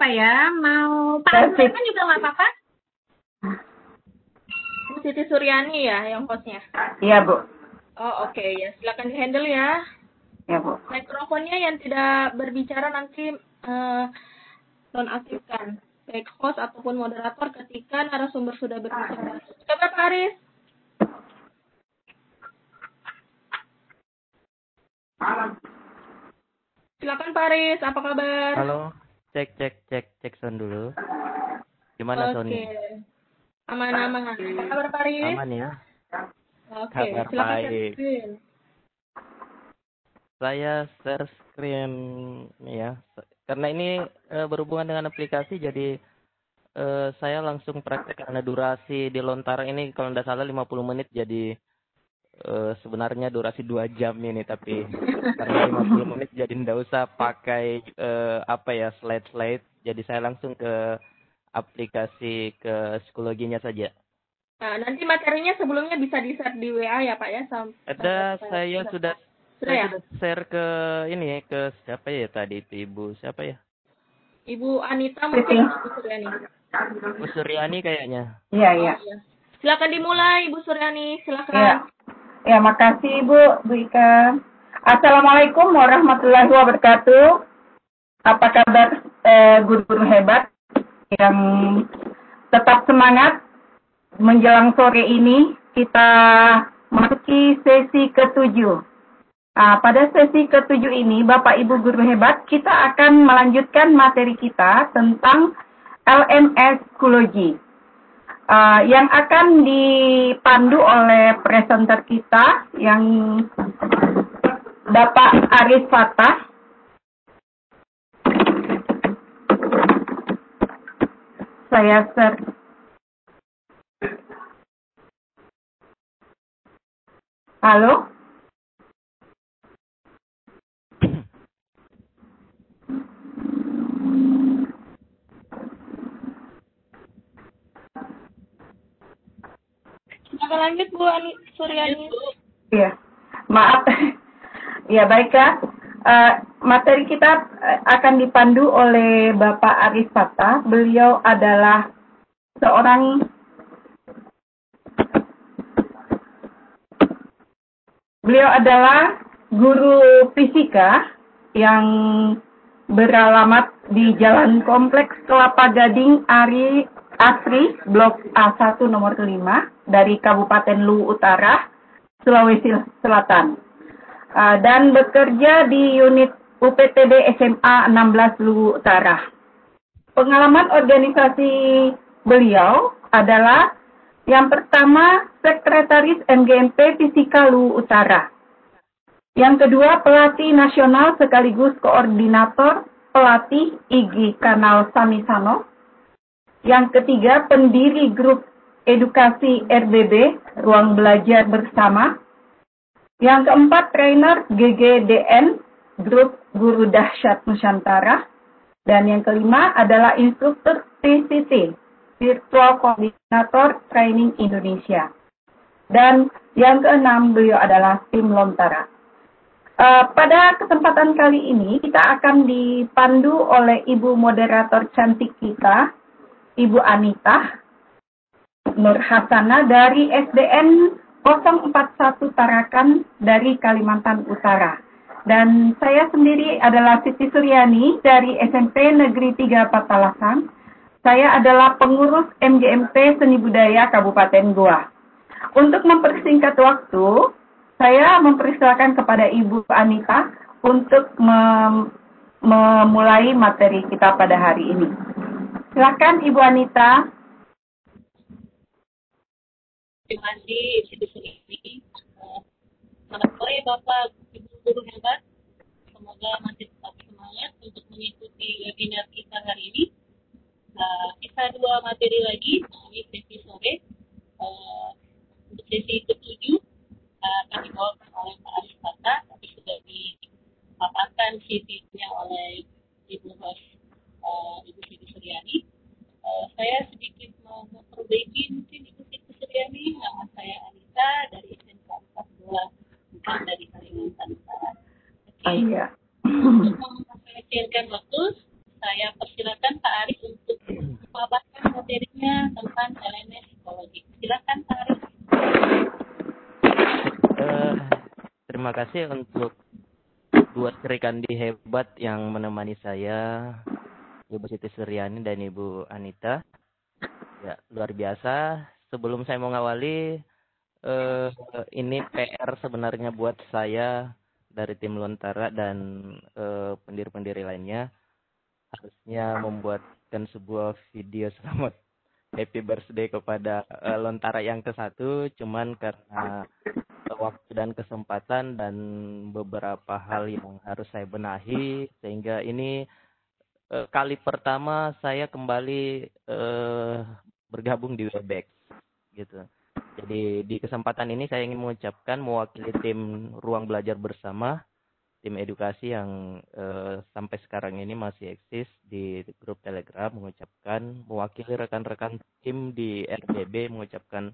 apa-apa ya. Mau Pak Sulaiman juga nggak apa-apa? Bu Siti Suryani ya yang hostnya? Iya, Bu. Oh, oke. Ya, silakan di-handle ya. Ya, Bu. Mikrofonnya yang tidak berbicara nanti nonaktifkan. Baik host ataupun moderator ketika narasumber sudah berbicara. Kabar Pak Aris? Silakan Pak Aris, apa kabar? Halo, cek sound dulu. Gimana soundnya? Oke, aman-aman. Apa kabar Pak Aris? Aman ya. Oke, Kabar silakan baik. share screen. Saya share screen ya, karena ini berhubungan dengan aplikasi, jadi saya langsung praktek karena durasi di Lontara ini kalau tidak salah 50 menit, jadi sebenarnya durasi 2 jam ini, tapi karena 50 menit jadi tidak usah pakai slide, jadi saya langsung ke aplikasi ke psikologinya saja. Nah, nanti materinya sebelumnya bisa di-share di WA ya Pak ya? Saya sudah share ke ini, ke siapa ya tadi itu, Ibu siapa ya? Ibu Anita mungkin, Ibu Suryani. Bu Suryani kayaknya. Iya. Silakan dimulai Ibu Suryani, silakan. Iya. Ya, makasih Bu Ika. Assalamualaikum warahmatullahi wabarakatuh. Apa kabar guru-guru hebat yang tetap semangat menjelang sore ini? Kita memasuki sesi ke-7. Pada sesi ke-7 ini, Bapak Ibu guru hebat, kita akan melanjutkan materi kita tentang LMS Psikologi. Yang akan dipandu oleh presenter kita yang Bapak Aris Fatah. Saya share. Halo? Silakan lanjut Bu Suryani. Iya, maaf. Ya, baik Kak. Materi kita akan dipandu oleh Bapak Aris Fatah. Beliau adalah guru fisika yang beralamat di Jalan Kompleks Kelapa Gading Asri, Blok A1 nomor 5 dari Kabupaten Luwu Utara, Sulawesi Selatan. Dan bekerja di unit UPTD SMA 16 Luwu Utara. Pengalaman organisasi beliau adalah yang pertama, Sekretaris MGMP Fisika Luwu Utara. Yang kedua, pelatih nasional sekaligus koordinator pelatih IG Kanal Samisano. Yang ketiga, pendiri grup edukasi RBB, Ruang Belajar Bersama. Yang keempat, trainer GGDN, Grup Guru Dahsyat Nusantara. Dan yang kelima adalah instruktur TCT, Virtual Koordinator Training Indonesia. Dan yang keenam, beliau adalah tim Lontara. Pada kesempatan kali ini, kita akan dipandu oleh Ibu Moderator cantik kita, Ibu Anita Nur Hasana dari SDN 041 Tarakan dari Kalimantan Utara. Dan saya sendiri adalah Siti Suryani dari SMP Negeri 3 Patalasan. Saya adalah pengurus MGMP Seni Budaya Kabupaten Goa. Untuk mempersingkat waktu, saya mempersilakan kepada Ibu Anita untuk memulai materi kita pada hari ini. Silakan Ibu Anita. Terima kasih Ibu Suryani. Selamat sore Bapak Ibu guru hebat. Semoga masih tetap semangat untuk mengikuti webinar kita hari ini. Kita 2 materi lagi di sesi sore. Untuk sesi ke-7 akan dibawakan oleh Pak Aris Fatah, tapi sudah dipaparkan CV-nya oleh Ibu host Ibu Siti Suryani. Saya sedikit mau memperbaiki mungkin Ibu Siti Suryani. Nama saya Anita dari SMK 42, bukan dari Kalimantan Utara. Untuk mempersiapkan waktu, saya persilakan silakan Pak Aris untuk memaparkan materinya tentang LMS psikologi. Silakan Pak Aris. Terima kasih untuk dua serikandi hebat yang menemani saya, Ibu Siti Suryani dan Ibu Anita. Ya, luar biasa. Sebelum saya mau ngawali, ini PR sebenarnya buat saya dari tim Lontara dan pendiri-pendiri lainnya. Harusnya membuatkan sebuah video selamat happy birthday kepada Lontara yang ke-1, cuman karena waktu dan kesempatan dan beberapa hal yang harus saya benahi, sehingga ini kali pertama saya kembali bergabung di Webex gitu. Jadi di kesempatan ini saya ingin mengucapkan mewakili tim Ruang Belajar Bersama, tim edukasi yang sampai sekarang ini masih eksis di grup Telegram, mengucapkan mewakili rekan-rekan tim di RBB mengucapkan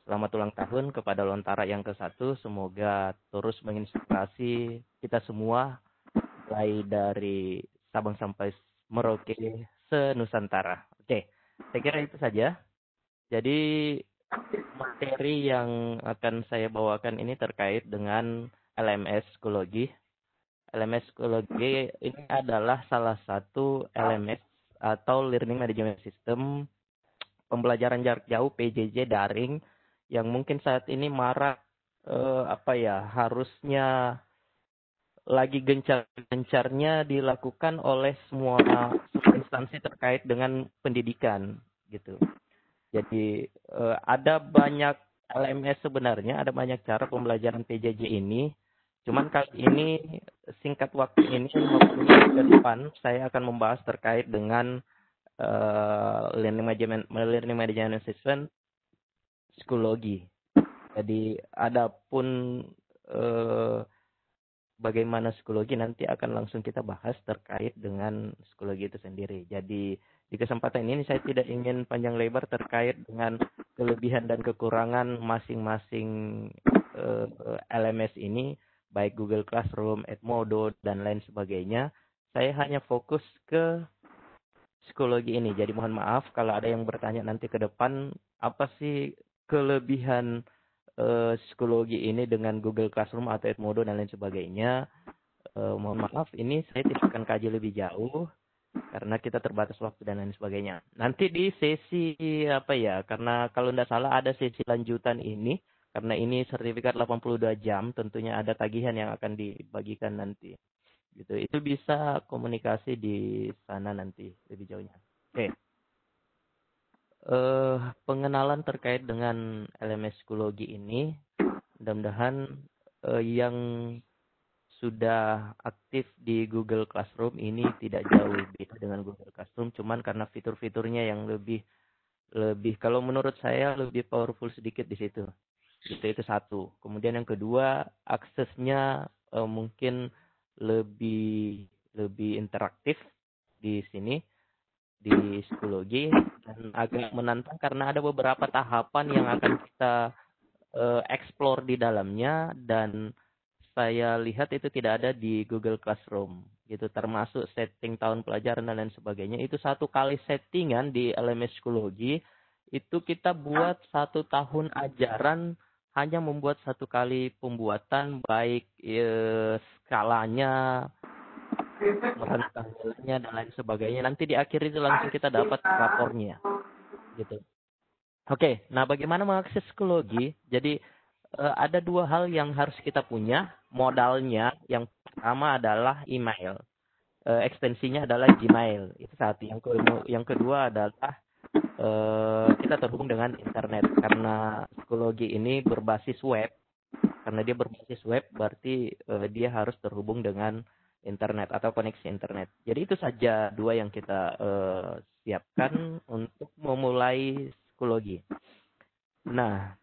selamat ulang tahun kepada Lontara yang ke-1. Semoga terus menginspirasi kita semua, mulai dari Sabang sampai Merauke se-Nusantara. Oke, saya kira itu saja. Jadi materi yang akan saya bawakan ini terkait dengan LMS Psikologi. LMS Psikologi ini adalah salah satu LMS atau Learning Management System pembelajaran jarak jauh PJJ daring yang mungkin saat ini marak harusnya lagi gencar-gencarnya dilakukan oleh semua instansi terkait dengan pendidikan gitu. Jadi ada banyak LMS sebenarnya, ada banyak cara pembelajaran PJJ ini. Cuman kali ini singkat waktu ini 50 menit ke depan saya akan membahas terkait dengan Learning Management System psikologi. Jadi adapun bagaimana psikologi nanti akan langsung kita bahas terkait dengan psikologi itu sendiri. Jadi di kesempatan ini saya tidak ingin panjang lebar terkait dengan kelebihan dan kekurangan masing-masing LMS ini, baik Google Classroom, Edmodo, dan lain sebagainya. Saya hanya fokus ke psikologi ini. Jadi mohon maaf kalau ada yang bertanya nanti ke depan, apa sih kelebihan psikologi ini dengan Google Classroom atau Edmodo dan lain sebagainya. Mohon maaf, ini saya tidak akan kaji lebih jauh karena kita terbatas waktu dan lain sebagainya. Nanti di sesi karena kalau tidak salah ada sesi lanjutan ini, karena ini sertifikat 82 jam, tentunya ada tagihan yang akan dibagikan nanti. Gitu. Itu bisa komunikasi di sana nanti lebih jauhnya. Oke. Pengenalan terkait dengan LMS psikologi ini, mudah-mudahan yang sudah aktif di Google Classroom ini tidak jauh beda dengan Google Classroom, cuman karena fitur-fiturnya yang lebih kalau menurut saya lebih powerful sedikit di situ. Itu satu. Kemudian yang kedua, aksesnya mungkin lebih interaktif di sini di psikologi, dan agak menantang karena ada beberapa tahapan yang akan kita explore di dalamnya, dan saya lihat itu tidak ada di Google Classroom gitu, termasuk setting tahun pelajaran dan lain sebagainya. Itu satu kali settingan di LMS psikologi itu kita buat 1 tahun ajaran hanya membuat 1 kali pembuatan, baik skalanya, merentangnya dan lain sebagainya. Nanti di akhir itu langsung kita dapat rapornya gitu. Oke, nah bagaimana mengakses psikologi? Jadi ada 2 hal yang harus kita punya. Modalnya yang pertama adalah email, ekstensinya adalah Gmail, itu satu. Yang kedua adalah kita terhubung dengan internet, karena psikologi ini berbasis web. Karena dia berbasis web, berarti dia harus terhubung dengan internet atau koneksi internet. Jadi itu saja 2 yang kita siapkan untuk memulai psikologi. Nah,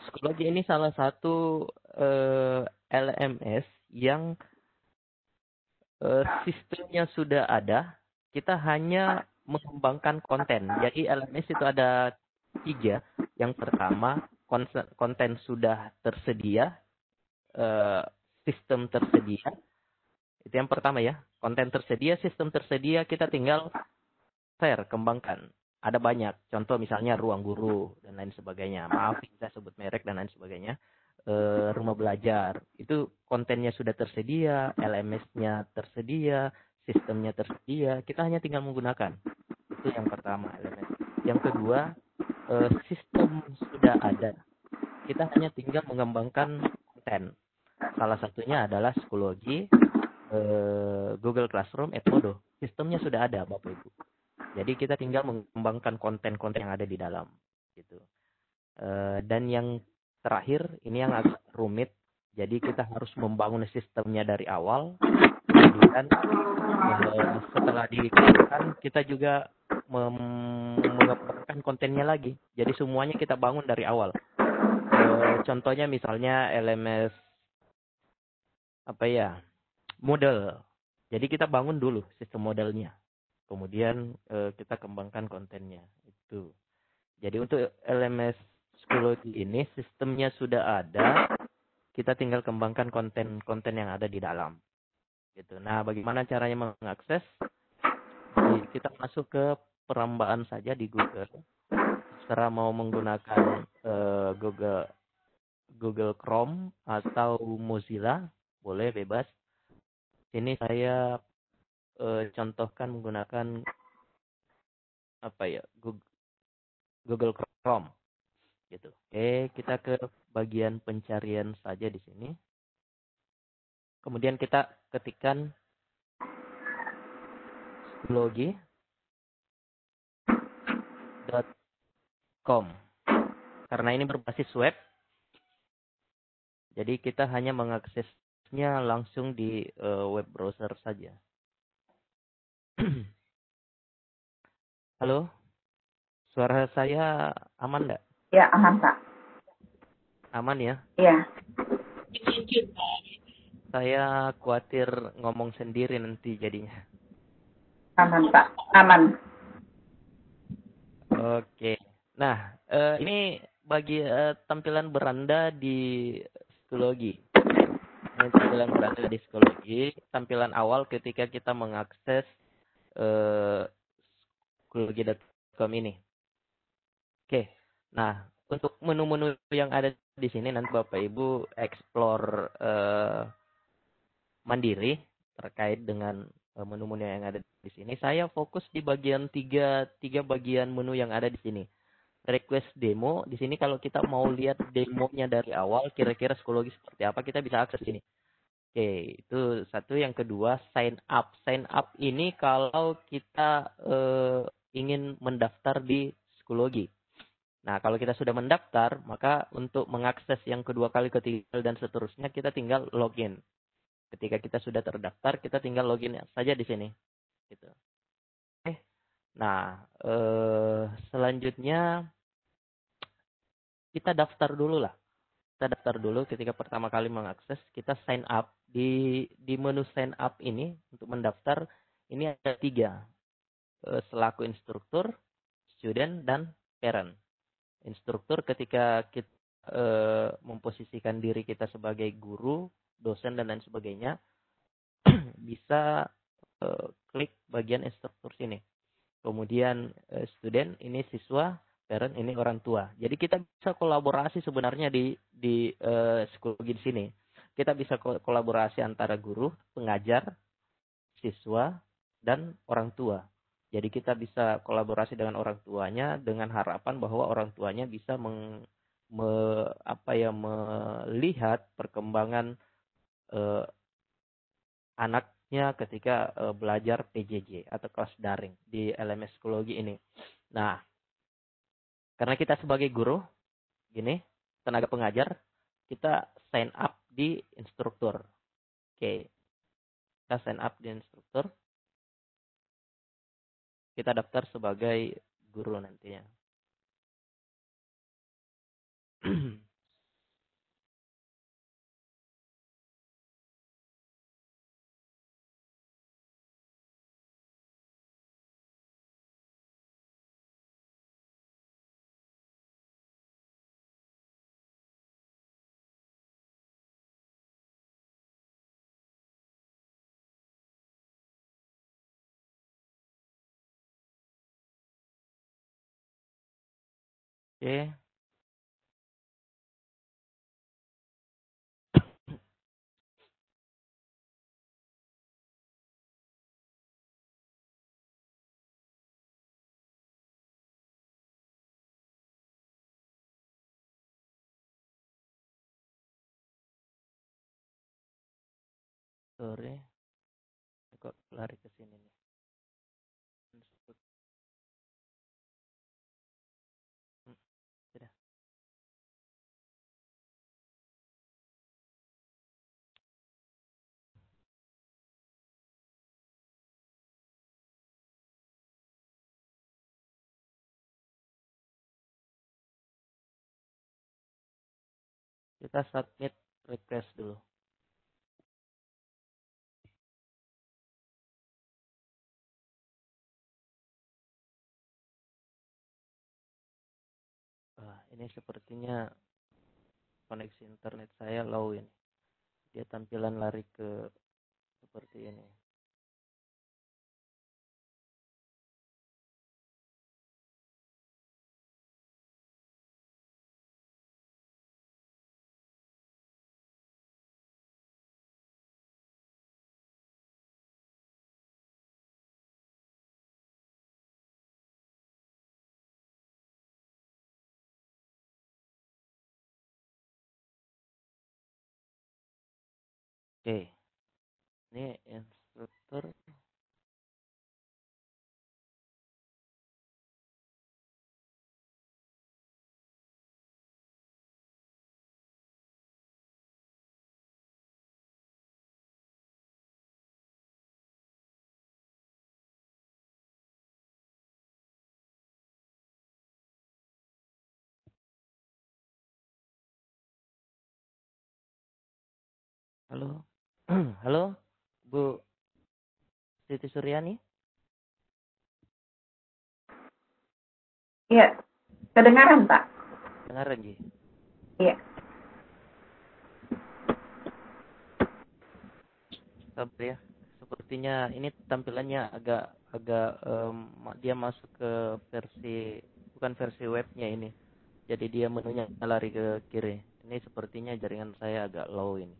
psikologi ini salah satu LMS yang sistemnya sudah ada. Kita hanya mengembangkan konten. Jadi LMS itu ada 3. Yang pertama, konten sudah tersedia, sistem tersedia. Itu yang pertama ya, konten tersedia, sistem tersedia, kita tinggal share, kembangkan. Ada banyak, contoh misalnya Ruang Guru dan lain sebagainya. Maaf, saya sebut merek dan lain sebagainya. Rumah Belajar, itu kontennya sudah tersedia, LMS-nya tersedia, sistemnya tersedia, kita hanya tinggal menggunakan. Itu yang pertama, LMS. Yang kedua, sistem sudah ada. Kita hanya tinggal mengembangkan konten. Salah satunya adalah psikologi, Google Classroom, Edmodo. Sistemnya sudah ada, Bapak Ibu. Jadi kita tinggal mengembangkan konten-konten yang ada di dalam. Gitu. Dan yang terakhir, ini yang agak rumit. Jadi kita harus membangun sistemnya dari awal. Kemudian setelah dikembangkan, kita juga mengembangkan kontennya lagi. Jadi semuanya kita bangun dari awal. Contohnya misalnya LMS model. Jadi kita bangun dulu sistem modelnya. Kemudian kita kembangkan kontennya. Itu. Jadi untuk LMS psikologi ini sistemnya sudah ada. Kita tinggal kembangkan konten-konten yang ada di dalam. Gitu. Nah, bagaimana caranya mengakses? Kita masuk ke perambaan saja di Google. Secara mau menggunakan Google Chrome atau Mozilla, boleh bebas. Ini saya contohkan menggunakan Google Chrome, gitu. Oke, kita ke bagian pencarian saja di sini. Kemudian kita ketikkan psikologi.com. Karena ini berbasis web, jadi kita hanya mengaksesnya langsung di web browser saja. Halo, suara saya aman nggak? Ya, aman, Pak. Aman ya? Iya. Saya khawatir ngomong sendiri nanti jadinya. Aman, Pak. Aman. Oke. Nah, ini bagi tampilan beranda di psikologi. Ini tampilan beranda di psikologi. Tampilan awal ketika kita mengakses psikologi.com ini. Oke. Nah, untuk menu-menu yang ada di sini nanti Bapak Ibu explore mandiri terkait dengan menu-menu yang ada di sini. Saya fokus di bagian tiga bagian menu yang ada di sini. Request demo, di sini kalau kita mau lihat demonya dari awal, kira-kira psikologi seperti apa, kita bisa akses sini. Oke, itu satu. Yang kedua, sign up. Sign up ini kalau kita ingin mendaftar di psikologi. Nah, kalau kita sudah mendaftar, maka untuk mengakses yang kedua kali, ketiga, dan seterusnya, kita tinggal login. Ketika kita sudah terdaftar, kita tinggal login saja di sini. Gitu. Nah, selanjutnya kita daftar dulu lah. Kita daftar dulu ketika pertama kali mengakses, kita sign up. Di menu sign up ini, untuk mendaftar, ini ada 3. Selaku instruktur, student, dan parent. Instruktur ketika kita memposisikan diri kita sebagai guru, dosen, dan lain sebagainya, bisa klik bagian instruktur sini. Kemudian student, ini siswa, parent, ini orang tua. Jadi kita bisa kolaborasi sebenarnya di psikologi di sini. Kita bisa kolaborasi antara guru, pengajar, siswa, dan orang tua. Jadi kita bisa kolaborasi dengan orang tuanya dengan harapan bahwa orang tuanya bisa melihat perkembangan anaknya ketika belajar PJJ atau kelas daring di LMS psikologi ini. Nah, karena kita sebagai guru, tenaga pengajar, kita sign up di instruktur. Oke, kita sign up di instruktur. Kita daftar sebagai guru nantinya. Oke. Sorry, kok lari ke sini nih. Sudah. Kita submit request dulu. Ini sepertinya koneksi internet saya low ini. Dia tampilan lari ke seperti ini. Oke. Ini instruktur. Halo. Halo, Bu Siti Suryani. Iya, kedengaran Pak? Dengar Ji. Iya. Sabar ya. Sepertinya ini tampilannya agak dia masuk ke bukan versi webnya ini. Jadi dia menunya lari ke kiri. Ini sepertinya jaringan saya agak low ini.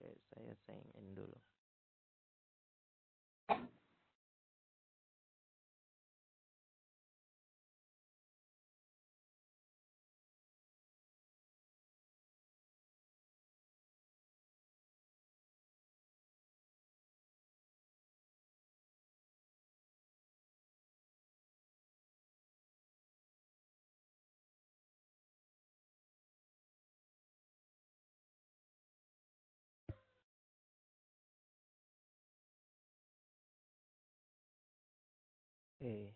Oke, saya sign in dulu. Oke.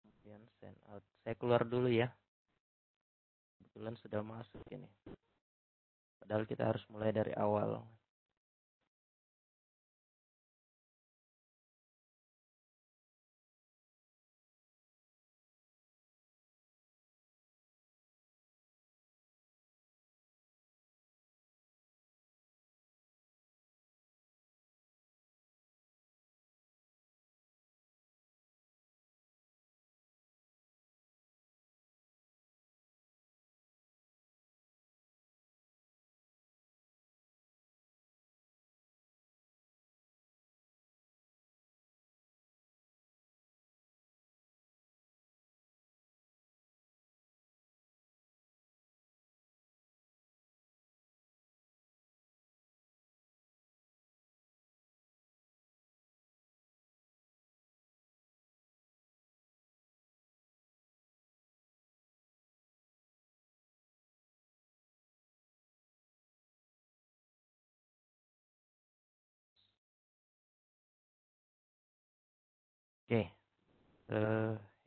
Kemudian send out. Saya keluar dulu ya. Kebetulan sudah masuk ini. Padahal kita harus mulai dari awal. Oke.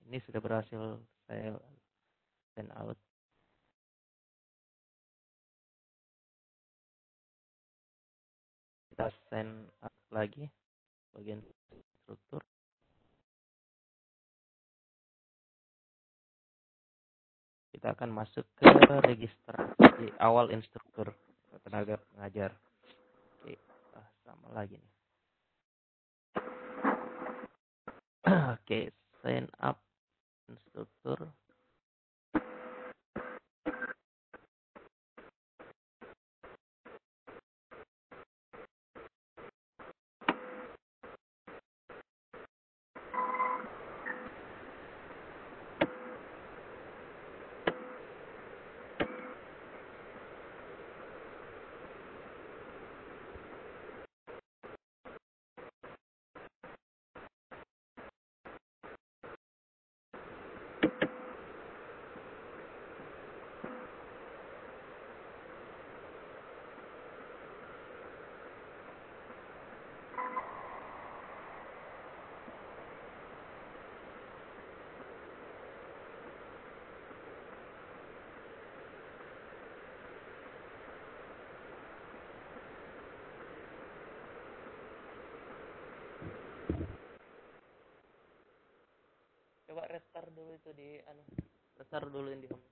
Ini sudah berhasil saya send out. Kita send out lagi bagian struktur. Kita akan masuk ke registrasi awal instruktur tenaga pengajar. Oke, sama lagi nih. Oke, sign up instruktur. Coba restart dulu itu di restart dulu di home.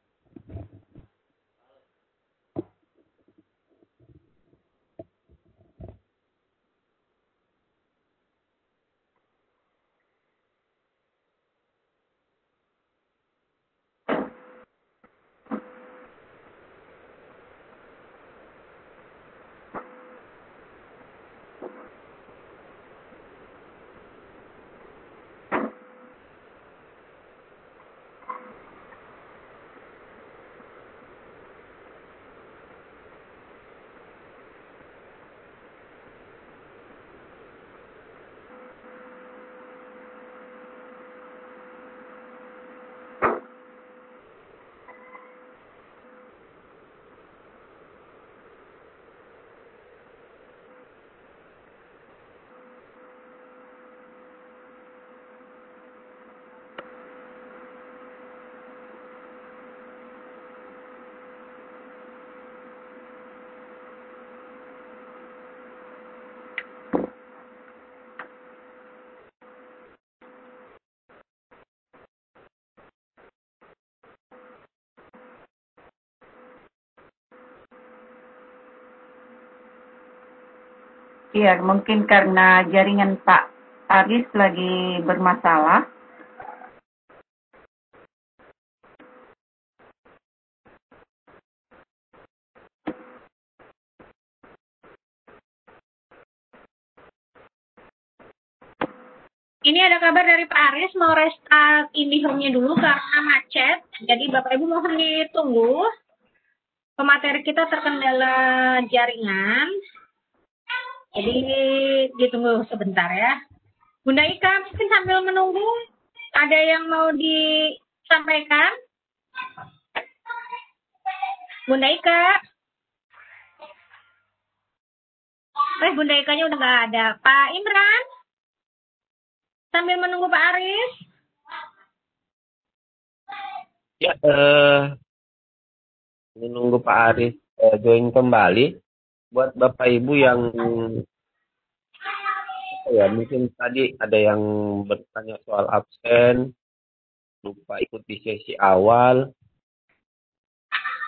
Iya, mungkin karena jaringan Pak Aris lagi bermasalah. Ini ada kabar dari Pak Aris mau restart IndiHome-nya dulu karena macet. Jadi Bapak Ibu mohon ditunggu. Pemateri kita terkendala jaringan. Jadi ditunggu sebentar ya. Bunda Ika mungkin sambil menunggu ada yang mau disampaikan? Bunda Ika. Bunda Ikanya udah nggak ada. Pak Imran? Sambil menunggu Pak Aris. Ya, menunggu Pak Aris join kembali. Buat Bapak Ibu yang ya mungkin tadi ada yang bertanya soal absen, lupa ikut di sesi awal.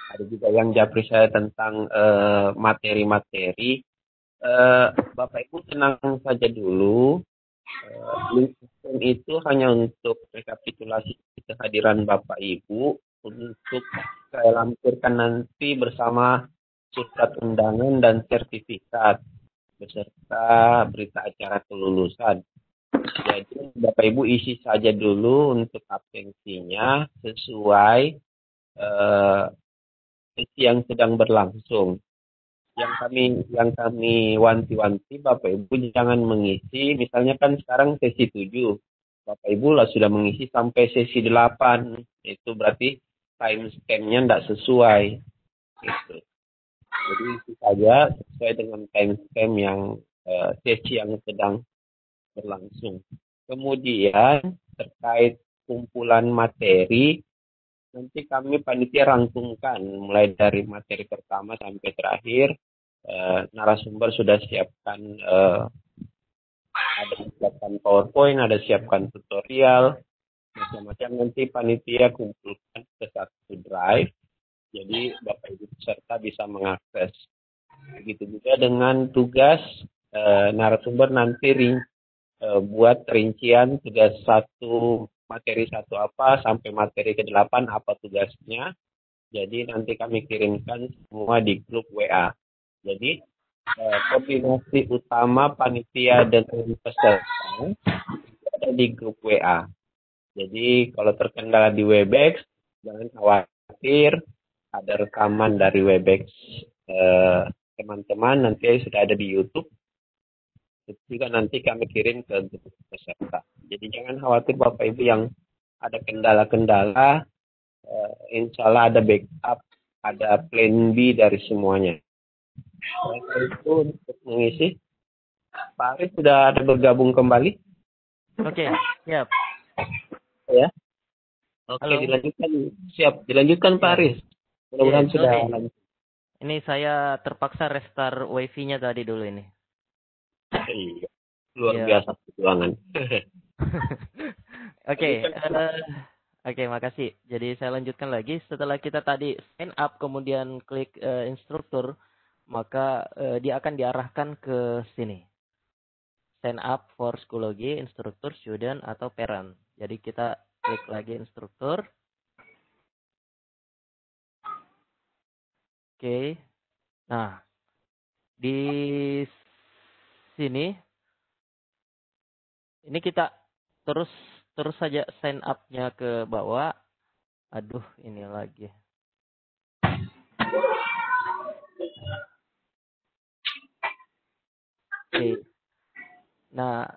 Ada juga yang japri saya tentang materi-materi. Bapak Ibu tenang saja dulu. Link itu hanya untuk rekapitulasi kehadiran Bapak Ibu untuk saya lampirkan nanti bersama surat undangan dan sertifikat beserta berita acara kelulusan. Jadi Bapak Ibu isi saja dulu untuk absensinya sesuai sesi yang sedang berlangsung. Yang kami wanti-wanti Bapak Ibu jangan mengisi, misalnya kan sekarang sesi 7. Bapak Ibu lah sudah mengisi sampai sesi 8. Itu berarti time stamp-nya tidak sesuai. Gitu. Jadi itu saja sesuai dengan time stamp yang sesi yang sedang berlangsung. Kemudian terkait kumpulan materi, nanti kami panitia rangkumkan mulai dari materi pertama sampai terakhir. Narasumber sudah siapkan ada siapkan PowerPoint, ada siapkan tutorial, macam-macam nanti panitia kumpulkan ke satu drive. Jadi Bapak Ibu peserta bisa mengakses. Begitu juga dengan tugas narasumber nanti buat rincian tugas satu, materi satu apa sampai materi ke-8 apa tugasnya. Jadi nanti kami kirimkan semua di grup WA. Jadi koordinasi utama panitia dengan peserta ada di grup WA. Jadi kalau terkendala di Webex, jangan khawatir, ada rekaman dari Webex teman-teman nanti sudah ada di YouTube. Itu juga nanti kami kirim ke grup peserta. Jadi jangan khawatir Bapak Ibu yang ada kendala-kendala, insya Allah ada backup, ada plan B dari semuanya. Itu untuk mengisi. Pak Arif sudah ada bergabung kembali? Oke, siap. Ya. Oke, Halo. dilanjutkan. Siap, dilanjutkan Pak Ya. Arif. Mudah-mudahan Iya, sudah sorry. lanjut. Ini saya terpaksa restart wifi-nya tadi dulu ini. Iya. Luar Iya. biasa perjuangan. Oke, oke, makasih. Jadi saya lanjutkan lagi. Setelah kita tadi sign up, kemudian klik instruktur, maka dia akan diarahkan ke sini. Sign up for Schoology, instruktur, student, atau parent. Jadi kita klik lagi instruktur. Oke. Nah, di sini ini kita terus saja sign up-nya ke bawah. Aduh, ini lagi. Oke. Nah,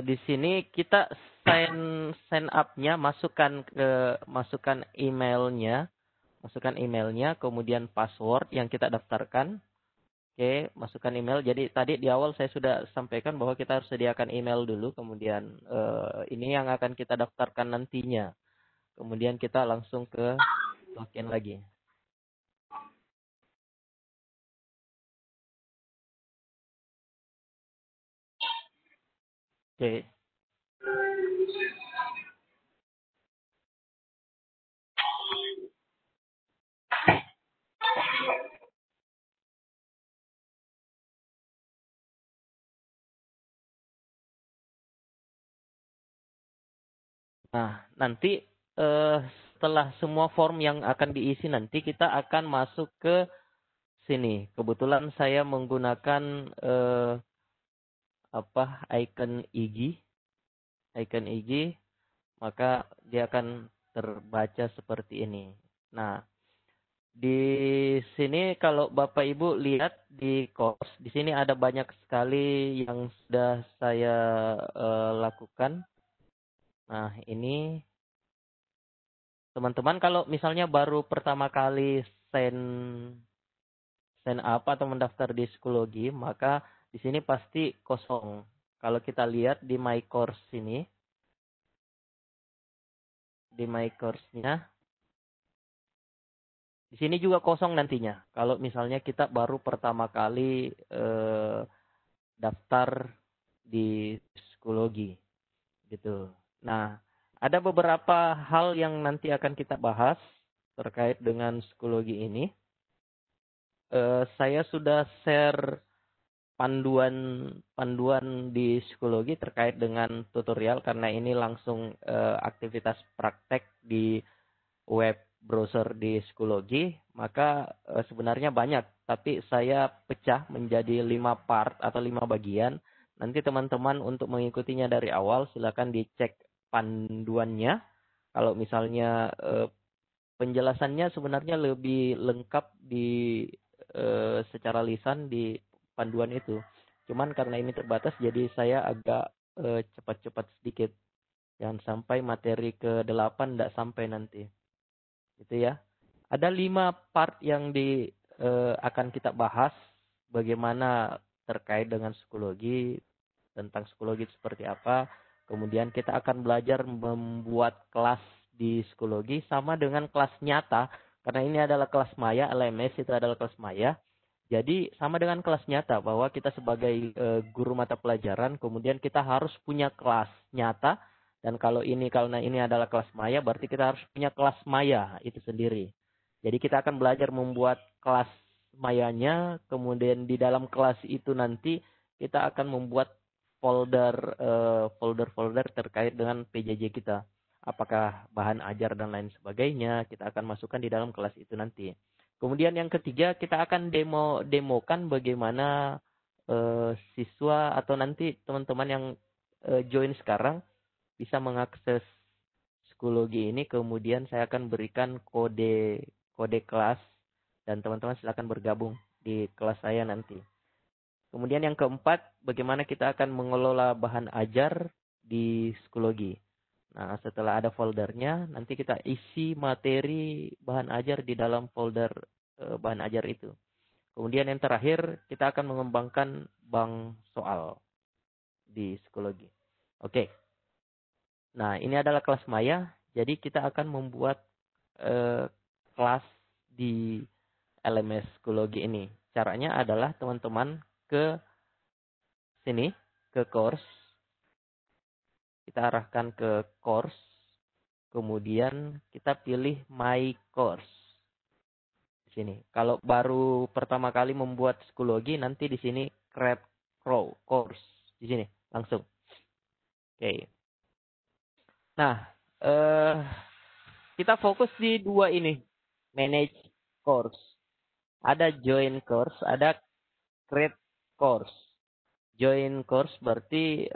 di sini kita sign up-nya masukkan emailnya, kemudian password yang kita daftarkan. Oke, masukkan email. Jadi tadi di awal saya sudah sampaikan bahwa kita harus sediakan email dulu, kemudian ini yang akan kita daftarkan nantinya. Kemudian kita langsung ke login lagi. Oke. Nah, nanti setelah semua form yang akan diisi nanti kita akan masuk ke sini. Kebetulan saya menggunakan icon IG, maka dia akan terbaca seperti ini. Nah, di sini kalau Bapak Ibu lihat di course, di sini ada banyak sekali yang sudah saya lakukan. Nah, ini teman-teman kalau misalnya baru pertama kali sign up atau mendaftar di Schoology, maka di sini pasti kosong. Kalau kita lihat di My Course ini, di My Course-nya, di sini juga kosong nantinya. Kalau misalnya kita baru pertama kali daftar di Schoology, gitu. Nah, ada beberapa hal yang nanti akan kita bahas terkait dengan Schoology ini. Saya sudah share panduan di Schoology terkait dengan tutorial karena ini langsung aktivitas praktek di web browser di Schoology, maka sebenarnya banyak, tapi saya pecah menjadi 5 part atau 5 bagian. Nanti teman-teman untuk mengikutinya dari awal silakan dicek panduannya. Kalau misalnya penjelasannya sebenarnya lebih lengkap di secara lisan di panduan itu. Cuman karena ini terbatas jadi saya agak cepat-cepat sedikit. Jangan sampai materi ke-8 tidak sampai nanti. Gitu ya. Ada 5 part yang akan kita bahas bagaimana terkait dengan Schoology, tentang Schoology seperti apa. Kemudian kita akan belajar membuat kelas di Schoology sama dengan kelas nyata. Karena ini adalah kelas maya, LMS itu adalah kelas maya. Jadi sama dengan kelas nyata bahwa kita sebagai guru mata pelajaran kemudian kita harus punya kelas nyata dan karena ini adalah kelas maya berarti kita harus punya kelas maya itu sendiri. Jadi kita akan belajar membuat kelas mayanya kemudian di dalam kelas itu nanti kita akan membuat folder terkait dengan PJJ kita. Apakah bahan ajar dan lain sebagainya, kita akan masukkan di dalam kelas itu nanti. Kemudian yang ketiga, kita akan demokan bagaimana siswa atau nanti teman-teman yang join sekarang bisa mengakses psikologi ini. Kemudian saya akan berikan kode kelas dan teman-teman silakan bergabung di kelas saya nanti. Kemudian yang keempat, bagaimana kita akan mengelola bahan ajar di psikologi. Nah, setelah ada foldernya, nanti kita isi materi bahan ajar di dalam folder bahan ajar itu. Kemudian yang terakhir, kita akan mengembangkan bank soal di psikologi. Oke. Nah, ini adalah kelas Maya. Jadi kita akan membuat kelas di LMS psikologi ini. Caranya adalah teman-teman ke sini, ke course. Kita arahkan ke course. Kemudian kita pilih my course. Di sini. Kalau baru pertama kali membuat psikologi, nanti di sini create course. Di sini, langsung. Oke. Nah, kita fokus di dua ini. Manage course. Ada join course, ada create course. Join course berarti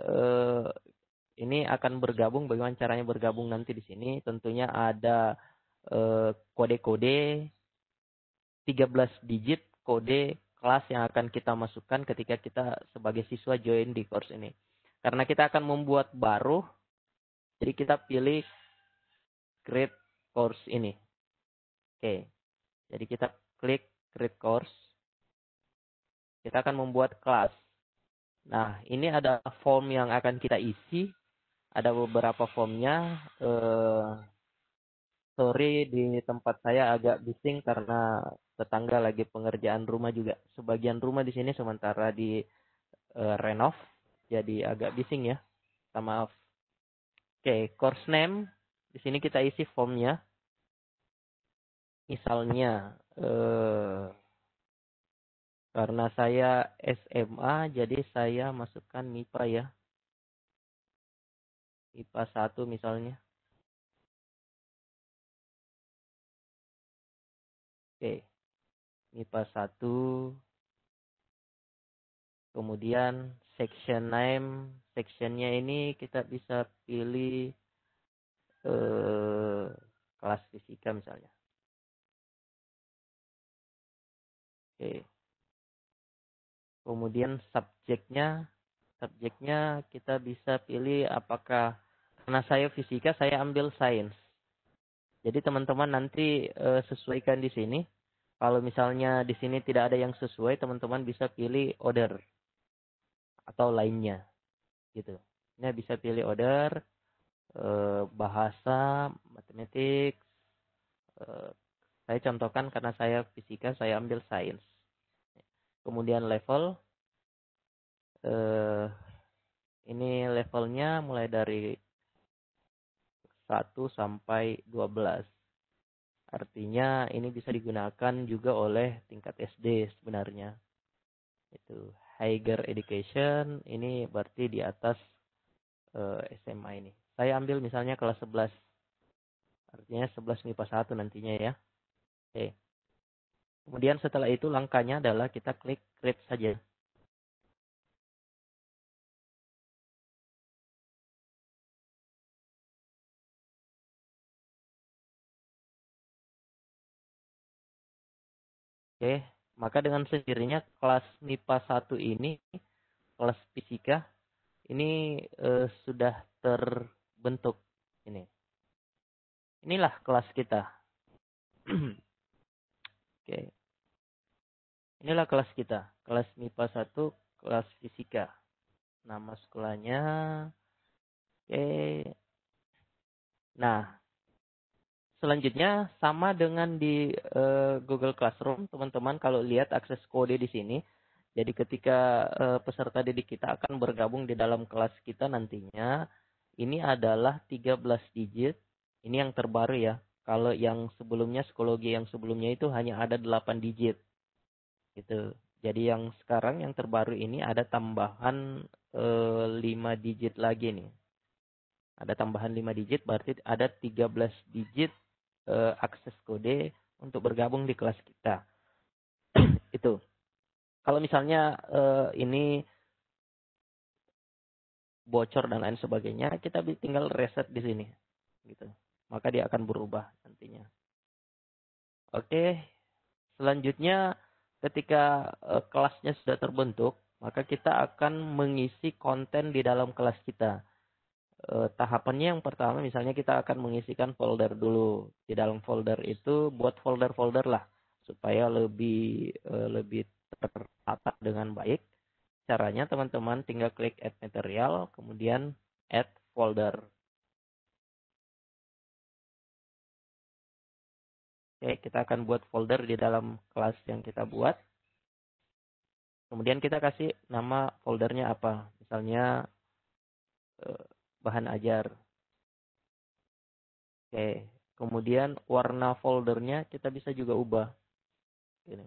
ini akan bergabung. Bagaimana caranya bergabung nanti di sini? Tentunya ada kode-kode 13 digit kode kelas yang akan kita masukkan ketika kita sebagai siswa join di course ini. Karena kita akan membuat baru, jadi kita pilih create course ini. Oke. Jadi kita klik create course. Kita akan membuat kelas. Nah, ini ada form yang akan kita isi. Ada beberapa formnya. Sorry, di tempat saya agak bising karena tetangga lagi pengerjaan rumah juga. Sebagian rumah di sini sementara di renov. Jadi agak bising ya. Minta maaf. Oke, course name. Di sini kita isi formnya. Misalnya, karena saya SMA, jadi saya masukkan MIPA ya. MIPA 1 misalnya. Oke. MIPA 1. Kemudian section name. Sectionnya ini kita bisa pilih kelas fisika misalnya. Oke. Kemudian subjeknya kita bisa pilih apakah, karena saya fisika, saya ambil sains. Jadi teman-teman nanti sesuaikan di sini. Kalau misalnya di sini tidak ada yang sesuai, teman-teman bisa pilih order atau lainnya, gitu. Ini bisa pilih order, bahasa, matematik. Saya contohkan karena saya fisika, saya ambil sains. Kemudian level, ini levelnya mulai dari 1 sampai 12. Artinya ini bisa digunakan juga oleh tingkat SD sebenarnya. Itu higher education, ini berarti di atas SMA ini. Saya ambil misalnya kelas 11. Artinya 11 MIPA 1 nantinya ya. Oke. Kemudian setelah itu langkahnya adalah kita klik create saja. Oke, maka dengan sendirinya kelas MIPA 1 ini, kelas fisika, ini sudah terbentuk. Inilah kelas kita. Oke. Inilah kelas kita. Kelas MIPA 1, kelas fisika. Nama sekolahnya. Oke. Nah, selanjutnya sama dengan di Google Classroom, teman-teman kalau lihat akses kode di sini. Jadi ketika peserta didik kita akan bergabung di dalam kelas kita nantinya, ini adalah 13 digit. Ini yang terbaru ya. Kalau yang sebelumnya, psikologi yang sebelumnya itu hanya ada 8 digit. Gitu. Jadi yang sekarang yang terbaru ini ada tambahan 5 digit lagi nih. Ada tambahan 5 digit, berarti ada 13 digit akses kode untuk bergabung di kelas kita. Itu. Kalau misalnya ini bocor dan lain sebagainya, kita tinggal reset di sini. Gitu. Maka dia akan berubah nantinya. Oke. Selanjutnya ketika kelasnya sudah terbentuk, maka kita akan mengisi konten di dalam kelas kita. Tahapannya yang pertama misalnya kita akan mengisikan folder dulu. Di dalam folder itu buat folder-folder lah supaya lebih tertata dengan baik. Caranya teman-teman tinggal klik add material, kemudian add folder. Oke, kita akan buat folder di dalam kelas yang kita buat. Kemudian kita kasih nama foldernya apa. Misalnya bahan ajar. Oke, kemudian warna foldernya kita bisa juga ubah. Gini.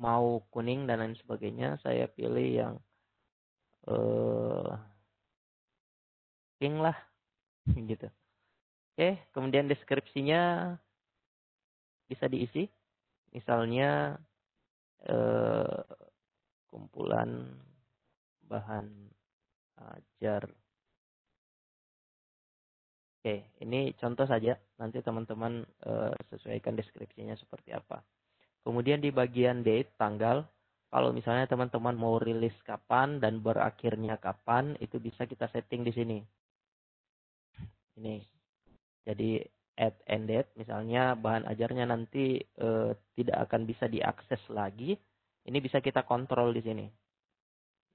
Mau kuning dan lain sebagainya, saya pilih yang pink lah, gitu. Oke, kemudian deskripsinya bisa diisi, misalnya kumpulan bahan ajar. Oke, ini contoh saja. Nanti teman-teman sesuaikan deskripsinya seperti apa. Kemudian di bagian date, tanggal. Kalau misalnya teman-teman mau rilis kapan dan berakhirnya kapan, itu bisa kita setting di sini. Ini. Jadi add end date, misalnya bahan ajarnya nanti tidak akan bisa diakses lagi. Ini bisa kita kontrol di sini.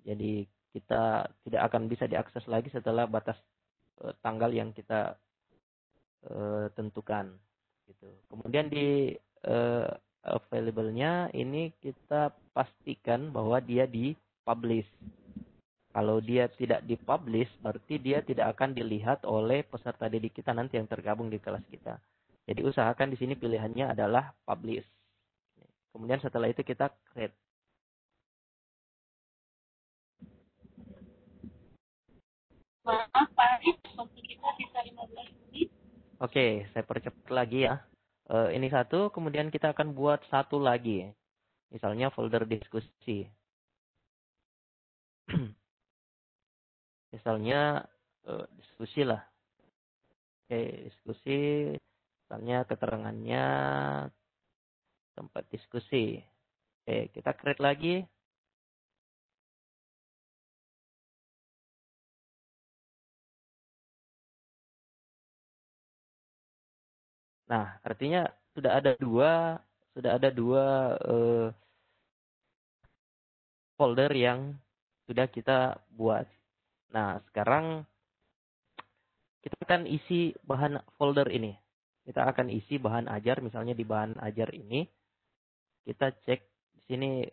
Jadi kita tidak akan bisa diakses lagi setelah batas tanggal yang kita tentukan gitu. Kemudian di available-nya ini kita pastikan bahwa dia di-publish. Kalau dia tidak di-publish, berarti dia tidak akan dilihat oleh peserta didik kita nanti yang tergabung di kelas kita. Jadi usahakan di sini pilihannya adalah publish. Kemudian setelah itu kita create. Maaf Pak Arif, waktu kita sisa 15 menit. Oke, saya percepat lagi ya. Ini satu, kemudian kita akan buat satu lagi. Misalnya folder diskusi. Misalnya diskusi lah. Oke, diskusi. Misalnya keterangannya tempat diskusi. Oke, kita create lagi. Nah, artinya sudah ada dua folder yang sudah kita buat. Nah, sekarang kita akan isi bahan folder ini. Kita akan isi bahan ajar, misalnya di bahan ajar ini kita cek di sini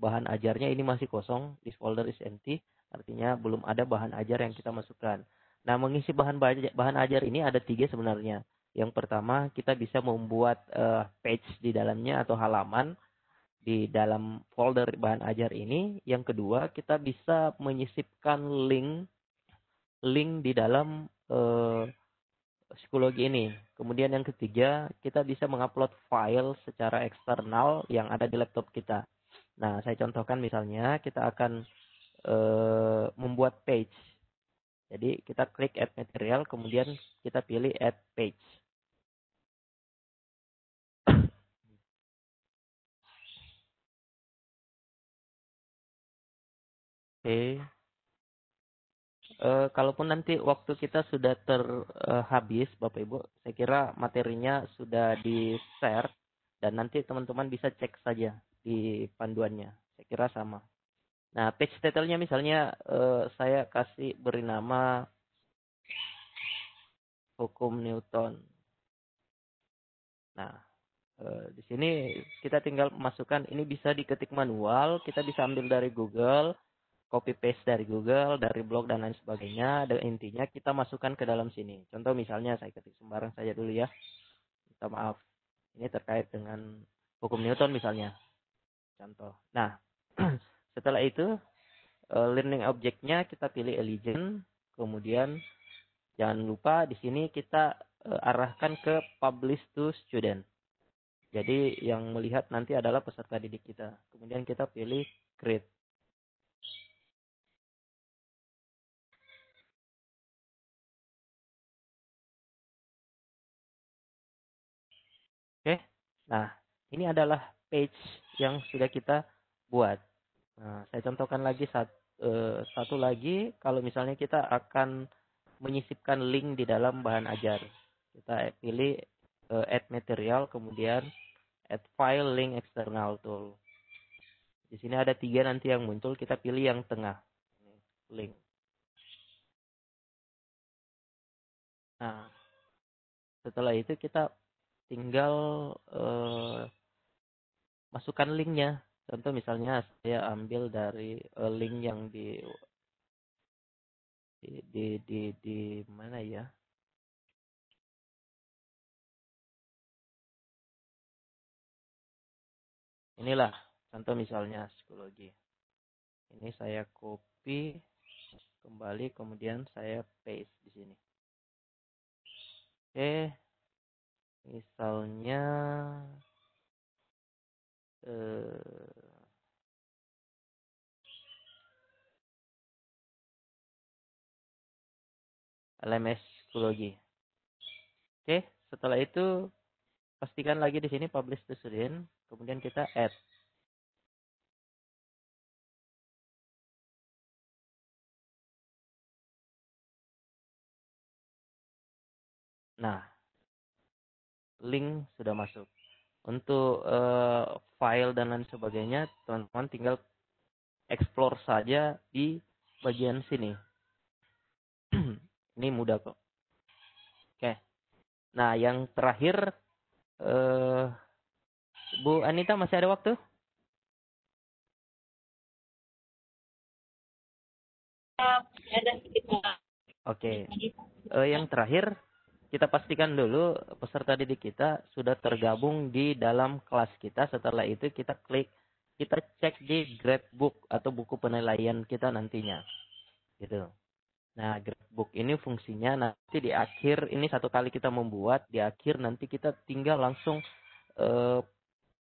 bahan ajarnya ini masih kosong, this folder is empty, artinya belum ada bahan ajar yang kita masukkan. Nah, mengisi bahan ajar ini ada 3 sebenarnya. Yang pertama, kita bisa membuat page di dalamnya atau halaman di dalam folder bahan ajar ini. Yang kedua, kita bisa menyisipkan link di dalam psikologi ini. Kemudian yang ketiga, kita bisa mengupload file secara eksternal yang ada di laptop kita. Nah, saya contohkan misalnya kita akan membuat page. Jadi kita klik add material, kemudian kita pilih add page. Oke. Kalaupun nanti waktu kita sudah habis, Bapak Ibu, saya kira materinya sudah di-share dan nanti teman-teman bisa cek saja di panduannya. Saya kira sama. Nah, page title-nya misalnya saya kasih beri nama hukum Newton. Nah, di sini kita tinggal masukkan, ini bisa diketik manual, kita bisa ambil dari Google, copy paste dari Google, dari blog dan lain sebagainya. Dan intinya kita masukkan ke dalam sini. Contoh misalnya saya ketik sembarang saja dulu ya. Minta maaf. Ini terkait dengan hukum Newton misalnya. contoh. Nah, setelah itu learning object-nya kita pilih Allegiant, kemudian jangan lupa di sini kita arahkan ke publish to student. Jadi yang melihat nanti adalah peserta didik kita. Kemudian kita pilih create. Oke. Nah, ini adalah page yang sudah kita buat. Nah, saya contohkan lagi satu lagi. Kalau misalnya kita akan menyisipkan link di dalam bahan ajar. Kita pilih add material, kemudian add file link external tool. Di sini ada 3 nanti yang muncul. Kita pilih yang tengah. Link. Nah, setelah itu kita tinggal masukkan linknya. Contoh misalnya saya ambil dari link yang di mana ya? Inilah contoh misalnya psikologi. Ini saya copy kembali, kemudian saya paste di sini. Oke, misalnya LMS psikologi. Oke, setelah itu pastikan lagi di sini publish to student, kemudian kita add. Nah, link sudah masuk. Untuk file dan lain sebagainya, teman-teman tinggal explore saja di bagian sini. Ini mudah kok. Oke. Nah, yang terakhir, Bu Anita masih ada waktu? Ada sekitar Oke. Yang terakhir, kita pastikan dulu peserta didik kita sudah tergabung di dalam kelas kita. Setelah itu kita cek di gradebook atau buku penilaian kita nantinya. Gitu. Nah, gradebook ini fungsinya nanti di akhir, ini satu kali kita membuat, di akhir nanti kita tinggal langsung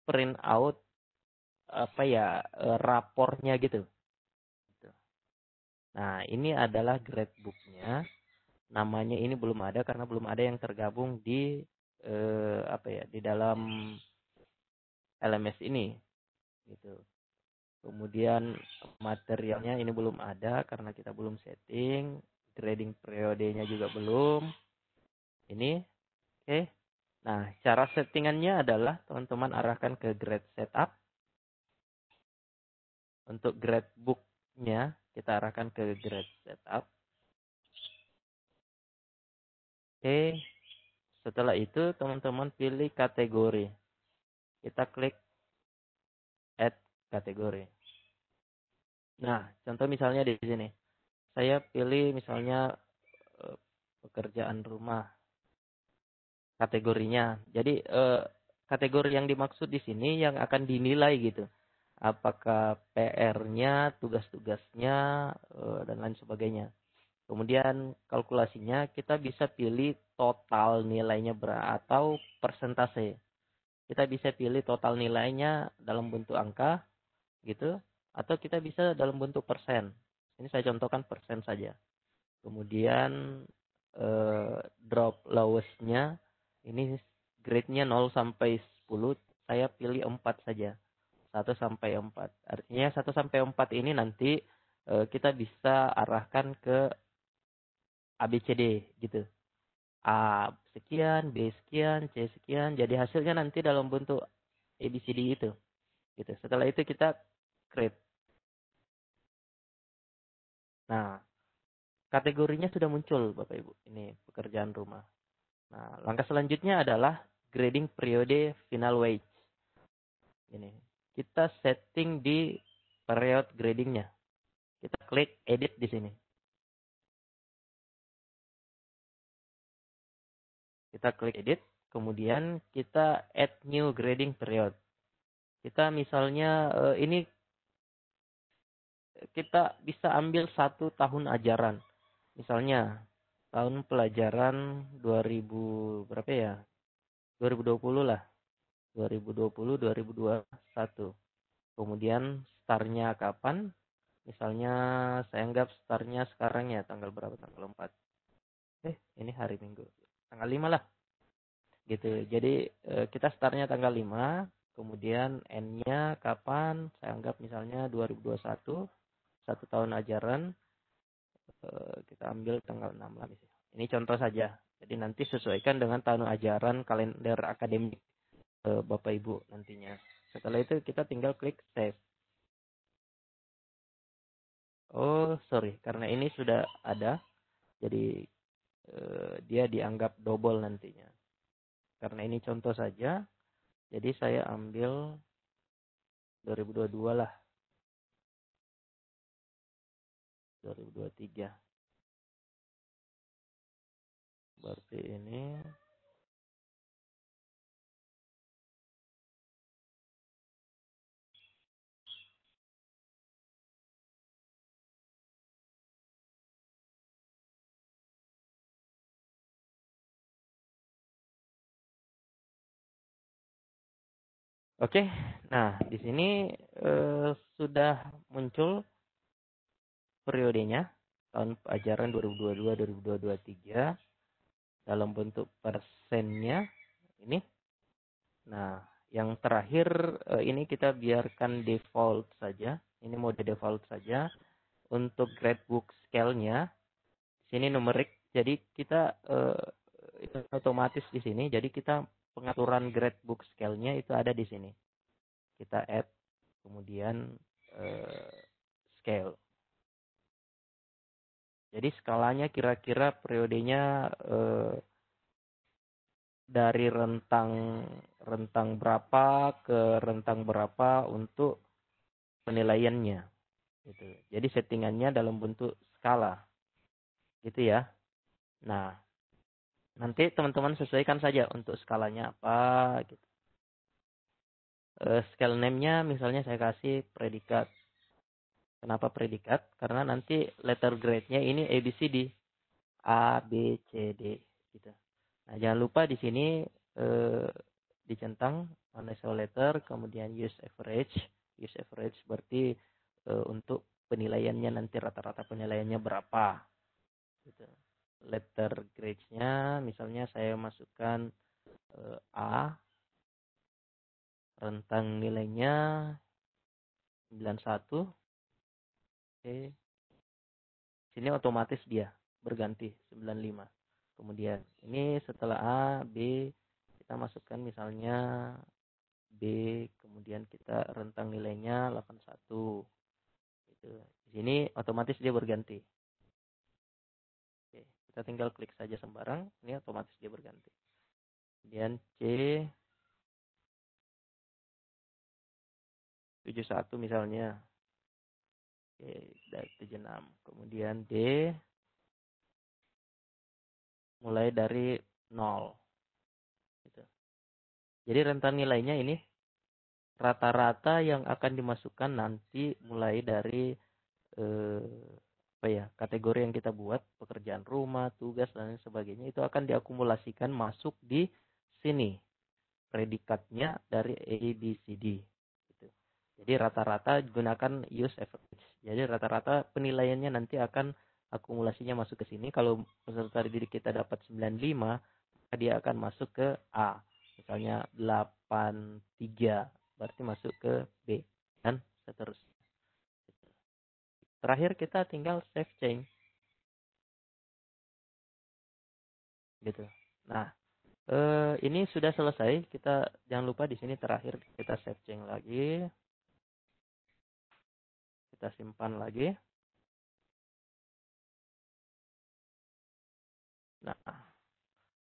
print out rapornya gitu. Nah, ini adalah gradebooknya. Namanya ini belum ada karena belum ada yang tergabung di di dalam LMS ini gitu. Kemudian materialnya ini belum ada karena kita belum setting, grading periodenya juga belum. Ini oke. Nah, cara settingannya adalah teman-teman arahkan ke grade setup. Untuk gradebooknya kita arahkan ke grade setup. Oke. Setelah itu teman-teman pilih kategori. Kita klik add kategori. Nah, contoh misalnya di sini. Saya pilih misalnya pekerjaan rumah. Kategorinya. Jadi kategori yang dimaksud di sini yang akan dinilai gitu. Apakah PR-nya, tugas-tugasnya, dan lain sebagainya. Kemudian kalkulasinya kita bisa pilih total nilainya atau persentase. Kita bisa pilih total nilainya dalam bentuk angka gitu, atau kita bisa dalam bentuk persen. Ini saya contohkan persen saja. Kemudian drop lowest-nya ini grade-nya 0 sampai 10, saya pilih 4 saja. 1 sampai 4. Artinya 1 sampai 4 ini nanti kita bisa arahkan ke ABCD gitu. A sekian, B sekian, C sekian. Jadi hasilnya nanti dalam bentuk ABCD itu. Gitu. Setelah itu kita create. Nah, kategorinya sudah muncul Bapak Ibu. Ini pekerjaan rumah. Nah, langkah selanjutnya adalah grading periode final wage. Ini. Kita setting di period gradingnya. Kita klik edit di sini. Kita klik edit, kemudian kita add new grading period. Kita misalnya ini kita bisa ambil 1 tahun ajaran. Misalnya tahun pelajaran 2000 berapa ya? 2020 lah. 2020 2021. Kemudian startnya kapan? Misalnya saya anggap startnya sekarang ya tanggal berapa? Tanggal 4. Ini hari Minggu. Tanggal 5 lah. Gitu. Jadi kita startnya tanggal 5. Kemudian N-nya kapan? Saya anggap misalnya 2021. 1 tahun ajaran. Kita ambil tanggal 6 lah. Ini contoh saja. Jadi nanti sesuaikan dengan tahun ajaran kalender akademik Bapak Ibu nantinya. Setelah itu kita tinggal klik save. Oh, sorry. Karena ini sudah ada. Jadi dia dianggap double nantinya. Karena ini contoh saja. Jadi saya ambil 2022 lah. 2023. Berarti ini oke. Nah, di sini sudah muncul periodenya tahun ajaran 2022-2023 dalam bentuk persennya ini. Nah, yang terakhir ini kita biarkan default saja. Ini mode default saja. Untuk gradebook scale-nya sini numerik. Jadi kita itu otomatis di sini. Jadi kita pengaturan gradebook scale-nya itu ada di sini. Kita add kemudian scale. Jadi skalanya kira-kira periodenya dari rentang berapa ke rentang berapa untuk penilaiannya. Gitu. Jadi settingannya dalam bentuk skala. Gitu ya. Nah, nanti teman-teman sesuaikan saja untuk skalanya apa gitu. Scale name-nya misalnya saya kasih predikat. Kenapa predikat? Karena nanti letter grade-nya ini ABCD. A, B, C, D gitu. Nah, jangan lupa di sini dicentang unusual letter, kemudian use average. Use average berarti untuk penilaiannya nanti rata-rata penilaiannya berapa gitu. Letter grades-nya misalnya saya masukkan A, rentang nilainya 91. Oke. Sini otomatis dia berganti 95. Kemudian ini setelah A, B kita masukkan misalnya B, kemudian kita rentang nilainya 81. Gitu. Di sini otomatis dia berganti. Oke, kita tinggal klik saja sembarang, ini otomatis dia berganti. Kemudian C 71 misalnya. Oke, dari 76. Kemudian D mulai dari 0. Gitu. Jadi rentang nilainya ini rata-rata yang akan dimasukkan nanti mulai dari kategori yang kita buat, pekerjaan rumah, tugas dan lain sebagainya itu akan diakumulasikan masuk di sini. Predikatnya dari A, B, C, D. Gitu. Jadi rata-rata gunakan use average. Jadi rata-rata penilaiannya nanti akan akumulasinya masuk ke sini. Kalau peserta didik kita dapat 95, maka dia akan masuk ke A. Misalnya 83, berarti masuk ke B. Dan seterusnya. Terakhir kita tinggal save change. Gitu. Nah, ini sudah selesai. Kita jangan lupa di sini terakhir kita save change lagi. Kita simpan lagi. Nah,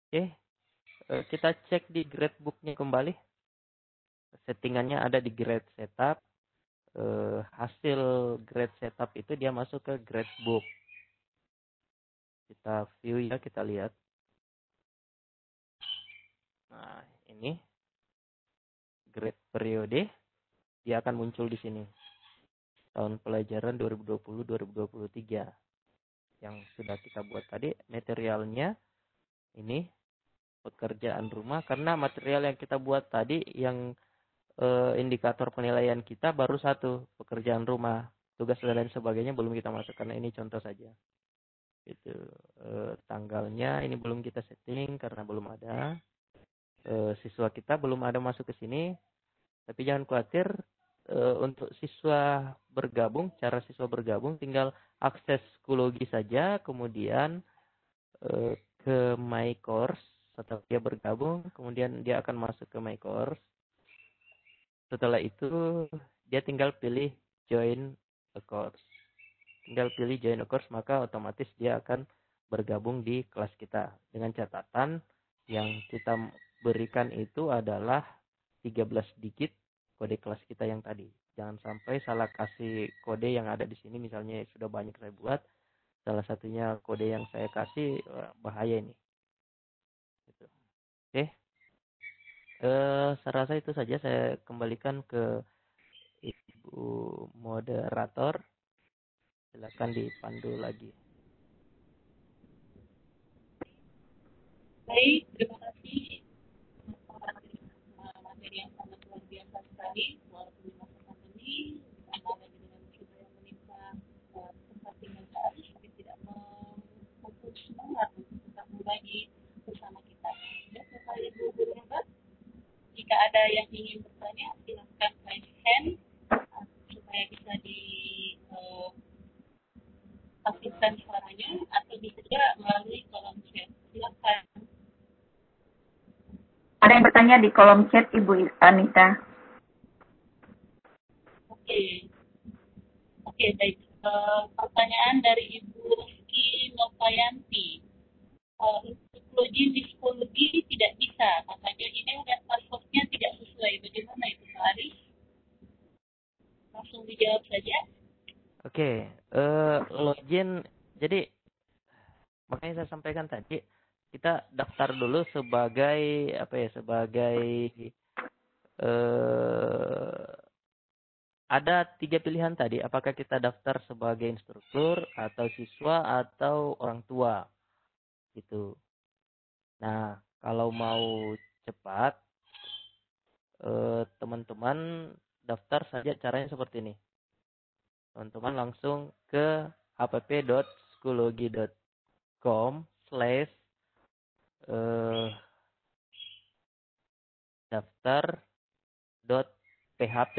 oke. Kita cek di gradebook-nya kembali. Settingannya ada di grade setup. Hasil grade setup itu dia masuk ke gradebook. Kita view ya, kita lihat. Nah, ini grade periode. dia akan muncul di sini. Tahun pelajaran 2020-2023 yang sudah kita buat tadi. Materialnya ini pekerjaan rumah, karena material yang kita buat tadi yang indikator penilaian kita baru satu, pekerjaan rumah. Tugas dan lain sebagainya belum kita masuk karena ini contoh saja. Itu tanggalnya ini belum kita setting karena belum ada. Siswa kita belum ada masuk ke sini. Tapi jangan khawatir, untuk siswa bergabung, cara siswa bergabung tinggal akses Schoology saja, kemudian ke My Course. Setelah dia bergabung, kemudian dia akan masuk ke My Course. Setelah itu dia tinggal pilih Join a Course. Tinggal pilih Join a Course, maka otomatis dia akan bergabung di kelas kita. Dengan catatan yang kita berikan itu adalah 13 digit kode kelas kita yang tadi. Jangan sampai salah kasih kode yang ada di sini, misalnya sudah banyak saya buat, salah satunya kode yang saya kasih, bahaya ini. Gitu. Oke. Saya rasa itu saja, saya kembalikan ke Ibu moderator. Silakan dipandu lagi. Baik, terima kasih. Materi yang sangat luar biasa sekali, walaupun di masa pandemi, ditambah lagi dengan musibah yang menimpa tempat tinggal Aris, tapi tidak memupus semangat untuk tetap berbagi bersama kita. Ya, Bapak Ibu guru hebat, jika ada yang ingin bertanya, silakan raise hand supaya bisa aktifkan suaranya, atau juga melalui kolom chat. Silakan. Ada yang bertanya di kolom chat, Ibu Anita. Oke, baik. Pertanyaan dari Ibu Rizky Novayanti. Untuk login di Schoology tidak bisa, makanya ini dan passwordnya tidak sesuai. Bagaimana itu, Pak Aris? Langsung dijawab saja. Oke, login. Jadi makanya saya sampaikan tadi, kita daftar dulu sebagai ada 3 pilihan tadi. Apakah kita daftar sebagai instruktur atau siswa atau orang tua, gitu. Nah, kalau mau cepat, teman-teman daftar saja, caranya seperti ini. Teman-teman langsung ke app.schoology.com/daftar.php.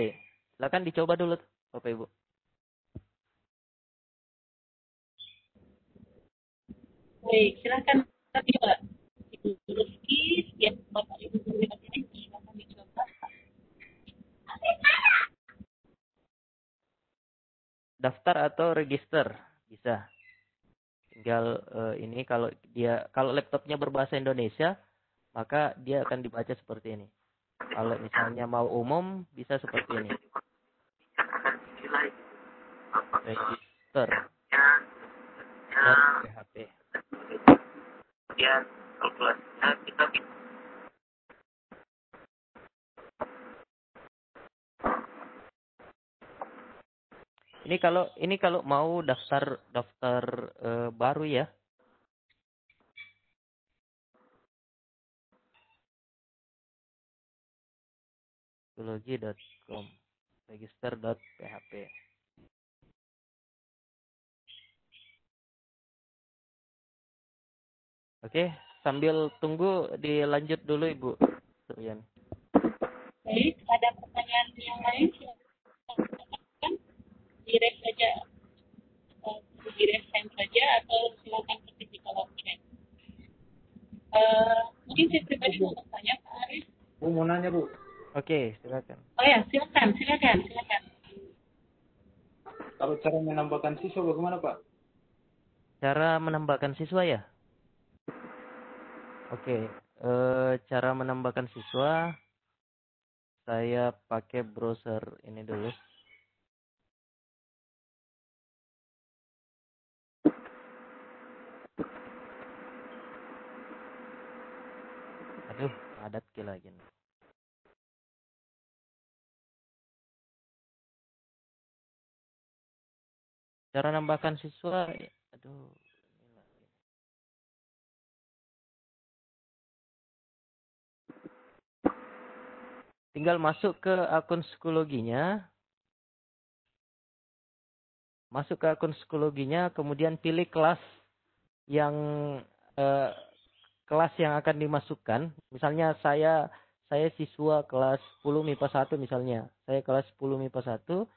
Silakan dicoba dulu, Bapak Ibu. Baik, silakan dicoba. Ibu Rizky, setiap Bapak Ibu guru hebat ini, silakan dicoba. Daftar atau register bisa. Tinggal ini kalau laptopnya berbahasa Indonesia, maka dia akan dibaca seperti ini. Kalau misalnya mau umum, bisa seperti ini. Register. .php. Kemudian kalkulasinya kita Ini kalau mau daftar baru ya. Schoology.com register.php. Oke, sambil tunggu dilanjut dulu Ibu Suryan. Baik, ada pertanyaan yang lain? Silakan direct saja, direct hand saja, atau silakan ketik di kolom chat. Mungkin saya pribadi mau bertanya, Pak Aris. Bu mau nanya Bu. Oke, silakan. Oh ya, silakan. Kalau cara menambahkan siswa bagaimana Pak? Cara menambahkan siswa ya? Oke, cara menambahkan siswa, saya pakai browser ini dulu. Aduh, padat lagi nih. Cara nambahkan siswa, aduh. Tinggal masuk ke akun psikologinya. Masuk ke akun psikologinya, kemudian pilih kelas yang akan dimasukkan. Misalnya saya siswa kelas 10 MIPA 1 misalnya. Saya kelas 10 MIPA 1.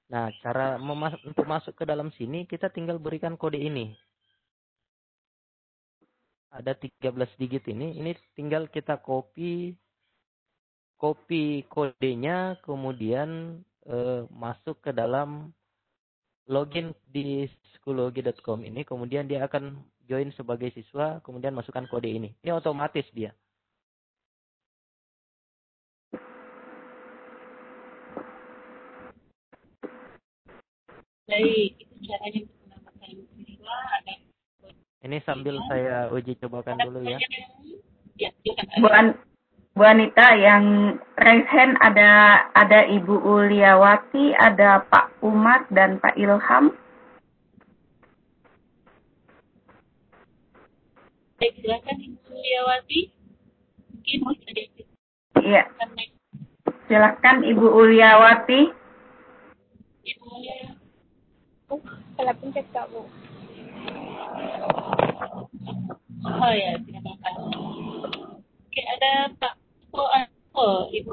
Nah, cara untuk masuk ke dalam sini kita tinggal berikan kode ini. Ada 13 digit ini. Ini tinggal kita copy kodenya, kemudian masuk ke dalam login di psikologi.com ini, kemudian dia akan join sebagai siswa, kemudian masukkan kode ini. Ini otomatis dia. Baik, itu caranya untuk menambahkan siswa. Ini sambil saya uji cobakan dulu ya. Ya, silakan. Bu Anita, yang raise hand ada Ibu Uliawati, ada Pak Umar dan Pak Ilham. Baik, silakan Ibu Uliawati. Mungkin bisa diaktifkan. Iya. Silakan Ibu Uliawati. Ibu Uliawati. Salah pencet Kak, Bu. Oh ya, terima kasih. Oke, ada Pak Ibu.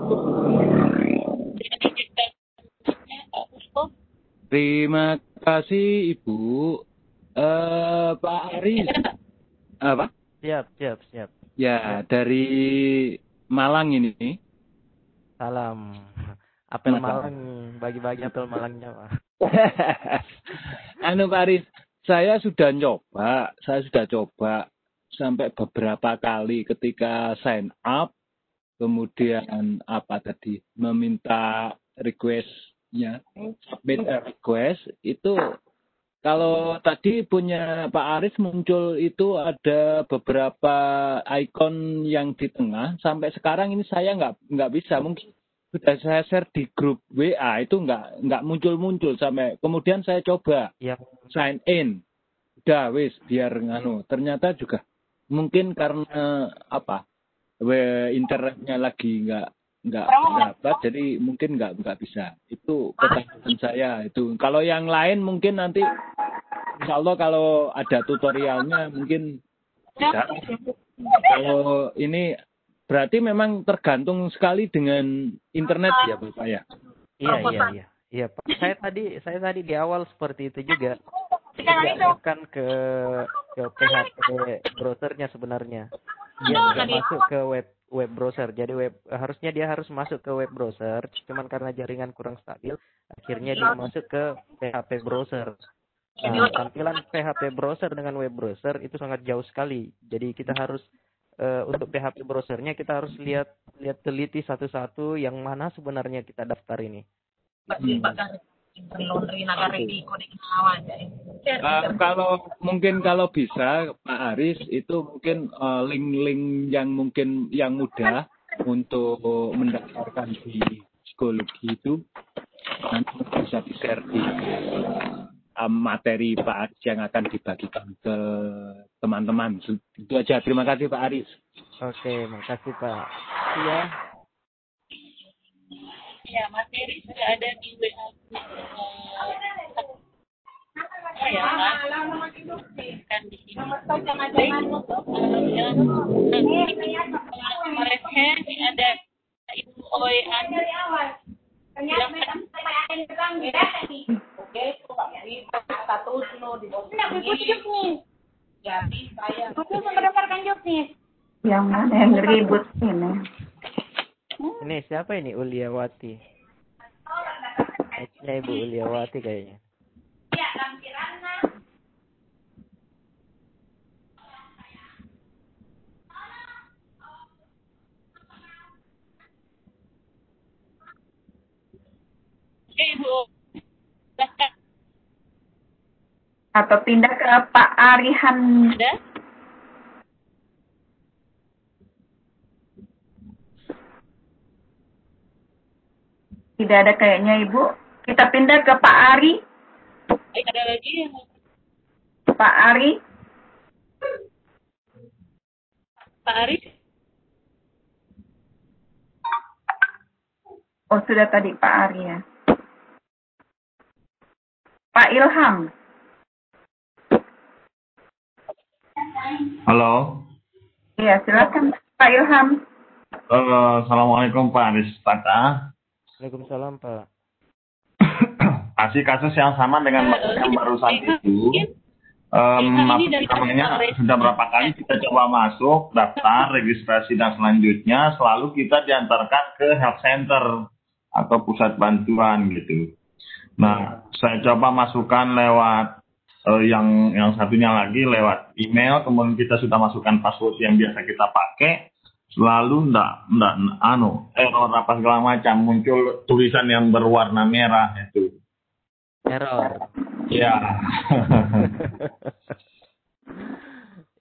Pak Puspo. Terima kasih Ibu. Pak Aris. Apa? Siap. Ya, dari Malang ini. Salam. Apel Malang, bagi-bagi apel Malangnya, Pak. Pak Aris, saya sudah coba sampai beberapa kali ketika sign up, kemudian meminta request-nya, submit a request, itu kalau tadi punya Pak Aris muncul itu ada beberapa ikon yang di tengah, sampai sekarang ini saya nggak bisa, mungkin sudah saya share di grup WA itu nggak muncul sampai kemudian saya coba sign in, udah wis biar ternyata juga mungkin karena internetnya lagi nggak dapat, jadi mungkin nggak bisa. Itu pertanyaan saya itu. Kalau yang lain mungkin nanti insya Allah kalau ada tutorialnya mungkin bisa. Kalau ini berarti memang tergantung sekali dengan internet ya Bapak ya. Iya Pak. Saya tadi di awal seperti itu juga. Diarahkan ke PHP browsernya sebenarnya. Dia nggak masuk ke web browser. Jadi harusnya dia harus masuk ke web browser. Cuman karena jaringan kurang stabil, akhirnya dia masuk ke PHP browser. Nah, tampilan PHP browser dengan web browser itu sangat jauh sekali. Jadi kita harus untuk PHP browsernya kita harus lihat teliti satu-satu yang mana sebenarnya kita daftar ini. Kalau bisa Pak Aris itu mungkin link-link yang mudah untuk mendaftarkan di psikologi itu nanti bisa di-share di materi Pak Aris yang akan dibagikan ke teman-teman. Itu aja. Terima kasih Pak Aris. Oke, makasih Pak. Iya. Ya, materi sudah ada di WA. Kan di sini. Ini ada Ibu Oyan. Yang mana yang ribut ini? Ini siapa ini? Uliawati. Ini Ibu Uliawati kayaknya. Ibu. Atau pindah ke Pak Arihan. Ada? Tidak ada kayaknya Ibu. Kita pindah ke Pak Ari. Baik, ada lagi yang Pak Ari? Pak Aris? Oh, sudah tadi Pak Ari ya. Pak Ilham? Halo. Iya, silakan Pak Ilham. Assalamualaikum Pak Aris Fatah. Waalaikumsalam Pak. Masih kasus yang sama dengan yang barusan itu. Namanya sudah berapa kali kita coba masuk, daftar, registrasi dan selanjutnya selalu kita diantarkan ke health center atau pusat bantuan gitu. Nah, saya coba masukkan lewat yang satunya lagi lewat email, kemudian kita sudah masukkan password yang biasa kita pakai, selalu enggak error apa segala macam, muncul tulisan yang berwarna merah itu. Error. Ya.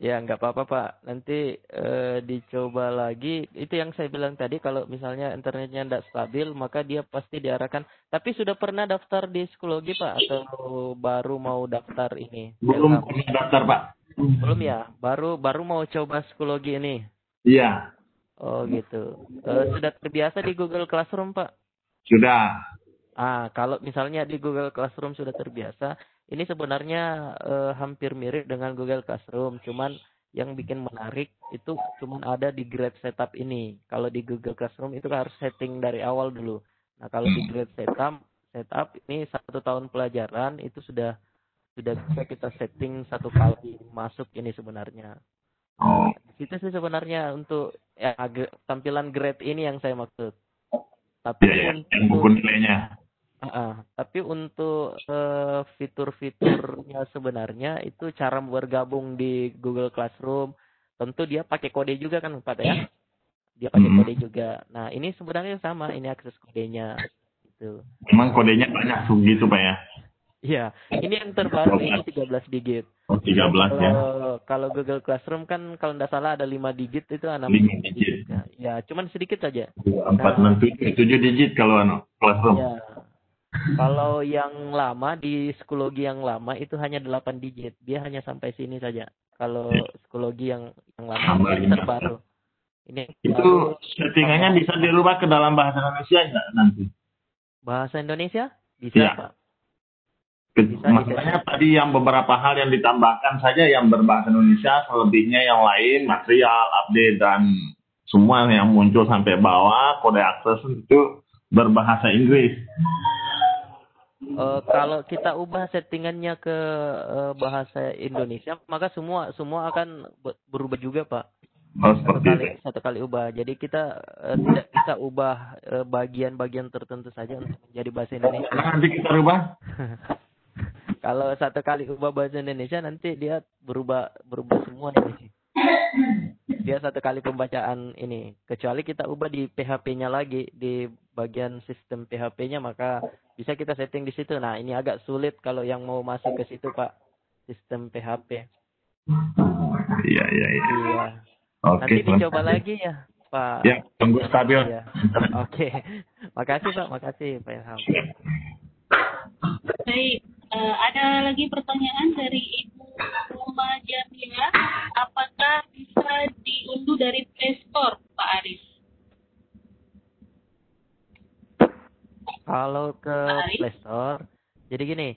Ya, nggak apa-apa Pak. Nanti dicoba lagi. Itu yang saya bilang tadi, kalau misalnya internetnya tidak stabil, maka dia pasti diarahkan. Tapi sudah pernah daftar di psikologi Pak? Atau baru mau daftar ini? Belum pernah daftar Pak. Belum ya? Baru mau coba psikologi ini? Iya. Oh gitu. Sudah terbiasa di Google Classroom Pak? Sudah. Kalau misalnya di Google Classroom sudah terbiasa, ini sebenarnya hampir mirip dengan Google Classroom, cuman yang bikin menarik itu cuman ada di grade setup ini. Kalau di Google Classroom itu harus setting dari awal dulu. Nah, kalau di grade setup ini 1 tahun pelajaran itu sudah bisa kita setting 1 kali masuk ini sebenarnya. Oh. Itu sih sebenarnya untuk tampilan grade ini yang saya maksud. Tapi yang buku nilainya. Tapi untuk fitur-fiturnya sebenarnya itu cara bergabung di Google Classroom. Tentu dia pakai kode juga kan Pak ya? Dia pakai kode juga. Nah, ini sebenarnya sama, ini akses kodenya. Gitu. Memang kodenya banyak gitu Pak ya? Iya, ini yang terbaru, ini 13 digit. Oh, 13 ya. Kalau Google Classroom kan kalau tidak salah ada 5 digit, itu 6 digit. Ya, cuman sedikit saja. 4, 6, 7 digit kalau Classroom. Ya. Kalau yang lama, di psikologi yang lama itu hanya 8 digit. Dia hanya sampai sini saja. Kalau psikologi yang lama ini terbaru. Itu settingannya bisa dirubah ke dalam bahasa Indonesia enggak nanti? Bahasa Indonesia? Bisa, ya. Pak. Maksudnya tadi yang beberapa hal yang ditambahkan saja yang berbahasa Indonesia, selebihnya yang lain, material, update, dan semua yang muncul sampai bawah, kode akses itu berbahasa Inggris. Kalau kita ubah settingannya ke bahasa Indonesia, maka semua akan berubah juga, Pak. Satu kali ubah. Jadi kita tidak bisa ubah bagian-bagian tertentu saja untuk menjadi bahasa Indonesia. Nanti kita ubah. Kalau satu kali ubah bahasa Indonesia, nanti dia berubah semua ini. Dia satu kali pembacaan ini. Kecuali kita ubah di PHP-nya lagi, di bagian sistem PHP-nya, maka bisa kita setting di situ. Nah, ini agak sulit kalau yang mau masuk ke situ, Pak. Sistem PHP. Iya. Nanti dicoba lagi ya, Pak. Ya, tunggu stabil. Ya. Oke. Makasih, Pak. Makasih, Pak Ilham. Baik. Ada lagi pertanyaan dari Ibu Roma Jamila. Apakah bisa diunduh dari Play Store, Pak Aris? Kalau ke Play Store, jadi gini,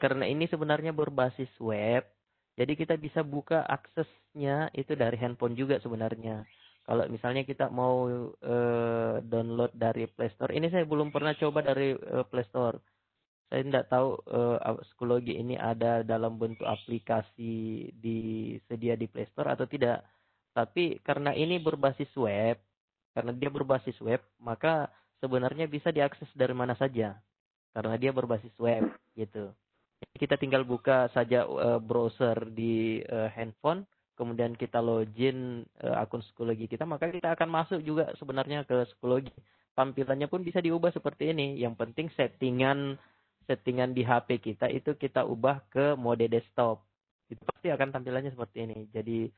karena ini sebenarnya berbasis web, jadi kita bisa buka aksesnya itu dari handphone juga sebenarnya. Kalau misalnya kita mau download dari Play Store, ini saya belum pernah coba dari Play Store. Saya tidak tahu psikologi ini ada dalam bentuk aplikasi disedia di Play Store atau tidak. Tapi karena ini berbasis web, maka sebenarnya bisa diakses dari mana saja. Karena dia berbasis web, gitu. Kita tinggal buka saja browser di handphone, kemudian kita login akun psikologi kita, maka kita akan masuk juga sebenarnya ke psikologi. Tampilannya pun bisa diubah seperti ini. Yang penting settingan di HP kita itu kita ubah ke mode desktop. Itu pasti akan tampilannya seperti ini. Jadi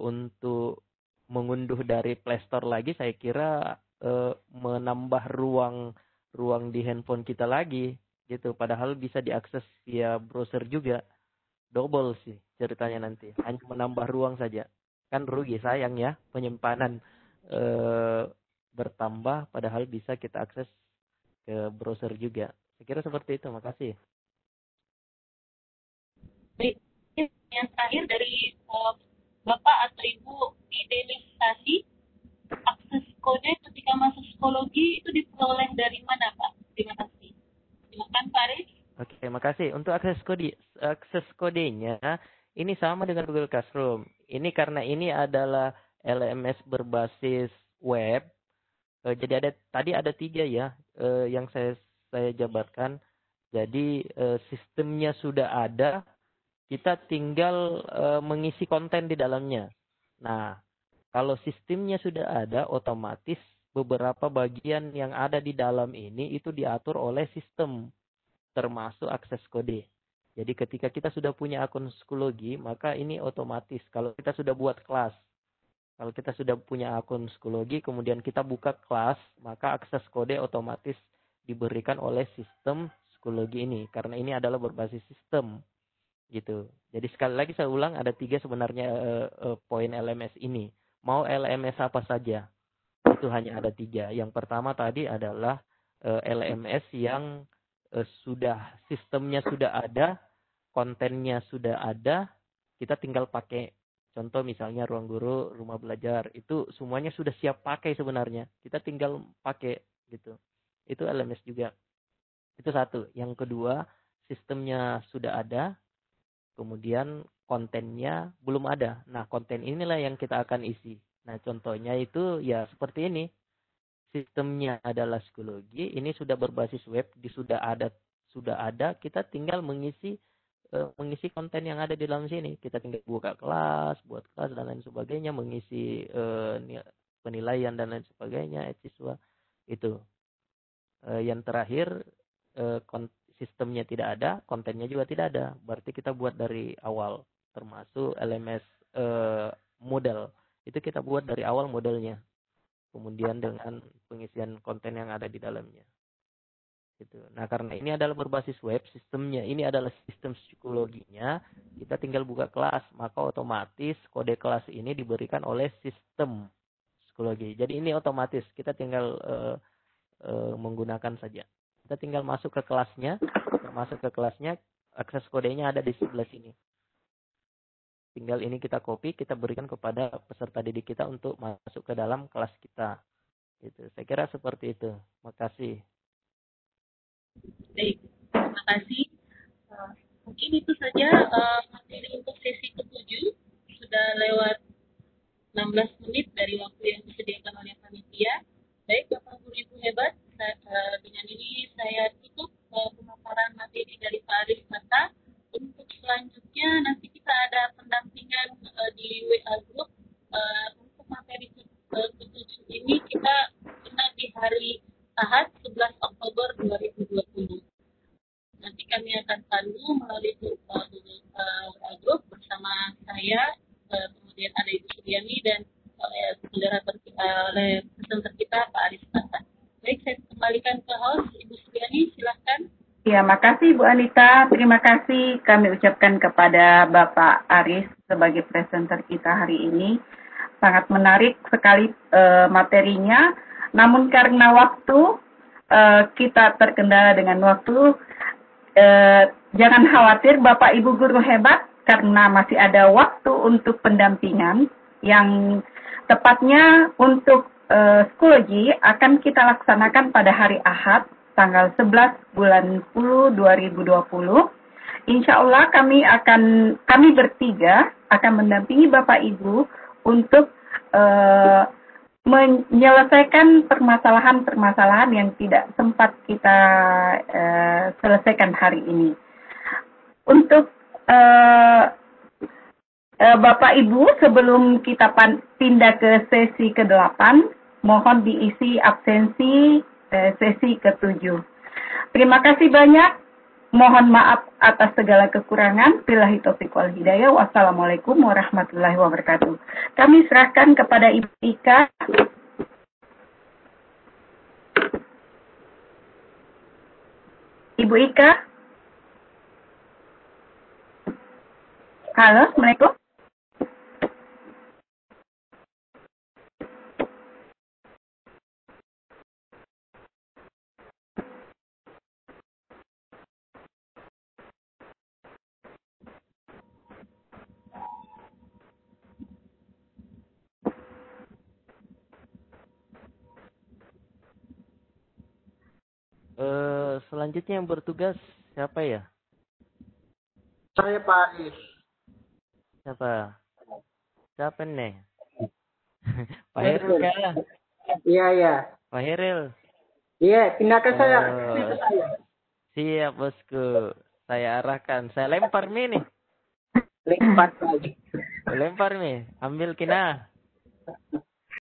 untuk mengunduh dari Play Store lagi, saya kira menambah ruang di handphone kita lagi. gitu. Padahal bisa diakses via browser juga. Double sih ceritanya nanti. Hanya menambah ruang saja. Kan rugi, sayang ya, penyimpanan bertambah padahal bisa kita akses ke browser juga. Saya kira seperti itu. Makasih. Baik, yang terakhir dari Bapak atau Ibu identifikasi akses kode ketika masuk psikologi itu diperoleh dari mana, Pak? Terima kasih. Silakan Pak Aris. Oke, makasih. Untuk akses kodenya ini sama dengan Google Classroom. Ini karena ini adalah LMS berbasis web. Jadi tadi ada 3 ya yang saya jabarkan. Jadi sistemnya sudah ada, kita tinggal mengisi konten di dalamnya. Nah, kalau sistemnya sudah ada, otomatis beberapa bagian yang ada di dalam ini itu diatur oleh sistem, termasuk akses kode. Jadi ketika kita sudah punya akun psikologi, maka ini otomatis. Kalau kita sudah buat kelas, kalau kita sudah punya akun psikologi, kemudian kita buka kelas, maka akses kode otomatis diberikan oleh sistem psikologi ini. Karena ini adalah berbasis sistem. Gitu. Jadi sekali lagi saya ulang, ada 3 sebenarnya poin LMS ini. Mau LMS apa saja, itu hanya ada 3. Yang pertama tadi adalah LMS yang sudah sistemnya sudah ada, kontennya sudah ada, kita tinggal pakai. Contoh misalnya ruang guru, rumah belajar, itu semuanya sudah siap pakai sebenarnya. Kita tinggal pakai gitu. Itu LMS juga. Itu satu. Yang kedua, sistemnya sudah ada, kemudian kontennya belum ada. Nah, konten inilah yang kita akan isi. Nah, contohnya itu ya seperti ini. Sistemnya adalah psikologi, ini sudah berbasis web, sudah ada, kita tinggal mengisi konten yang ada di dalam sini. Kita tinggal buka kelas, buat kelas dan lain sebagainya, mengisi penilaian dan lain sebagainya, siswa. Itu. Yang terakhir, sistemnya tidak ada, kontennya juga tidak ada. Berarti kita buat dari awal, termasuk LMS model. Itu kita buat dari awal modelnya. Kemudian dengan pengisian konten yang ada di dalamnya. Gitu. Nah, karena ini adalah berbasis web, sistemnya ini adalah sistem psikologinya, kita tinggal buka kelas, maka otomatis kode kelas ini diberikan oleh sistem psikologi. Jadi ini otomatis, kita tinggal menggunakan saja. Kita tinggal masuk ke kelasnya, akses kodenya ada di sebelah sini. Tinggal ini kita copy, kita berikan kepada peserta didik kita untuk masuk ke dalam kelas kita. Gitu. Saya kira seperti itu. Makasih. Baik, terima kasih. Mungkin itu saja materi untuk sesi ke-7. Sudah lewat 16 menit dari waktu yang disediakan oleh panitia. Baik, Bapak Guru Ibu hebat, dengan ini saya tutup pemaparan materi dari Pak Aris Mata. Untuk selanjutnya nanti kita ada pendampingan di WA Group. Untuk materi ke-7 ini kita kena di hari Ahad 11 Oktober 2020. Nanti kami akan pandu melalui WA Group bersama saya, kemudian ada Ibu Suryani dan oleh presenter kita Pak Aris Mata. Baik, saya kembalikan ke host Ibu Suryani, silahkan. Ya, makasih Bu Anita. Terima kasih kami ucapkan kepada Bapak Aris sebagai presenter kita hari ini. Sangat menarik sekali materinya. Namun karena waktu, kita terkendala dengan waktu. Jangan khawatir Bapak Ibu guru hebat, karena masih ada waktu untuk pendampingan yang tepatnya untuk psikologi akan kita laksanakan pada hari Ahad, tanggal 11 bulan 10 2020. Insya Allah kami bertiga akan mendampingi Bapak Ibu untuk menyelesaikan permasalahan-permasalahan yang tidak sempat kita selesaikan hari ini. Untuk Bapak Ibu, sebelum kita pindah ke sesi ke-8, mohon diisi absensi sesi ke-7. Terima kasih banyak. Mohon maaf atas segala kekurangan. Billahi taufiq wal hidayah. Wassalamualaikum warahmatullahi wabarakatuh. Kami serahkan kepada Ibu Ika. Ibu Ika. Halo, Assalamualaikum. Selanjutnya yang bertugas siapa ya? Saya Pak Aris. Siapa? Siapa nih? Pak Heril kah? Iya. Pak Heril. Iya, pindah ke saya. Oh, siap bosku. Saya arahkan. Saya lempar nih. Lempar lagi. Lempar nih. Ambil kina.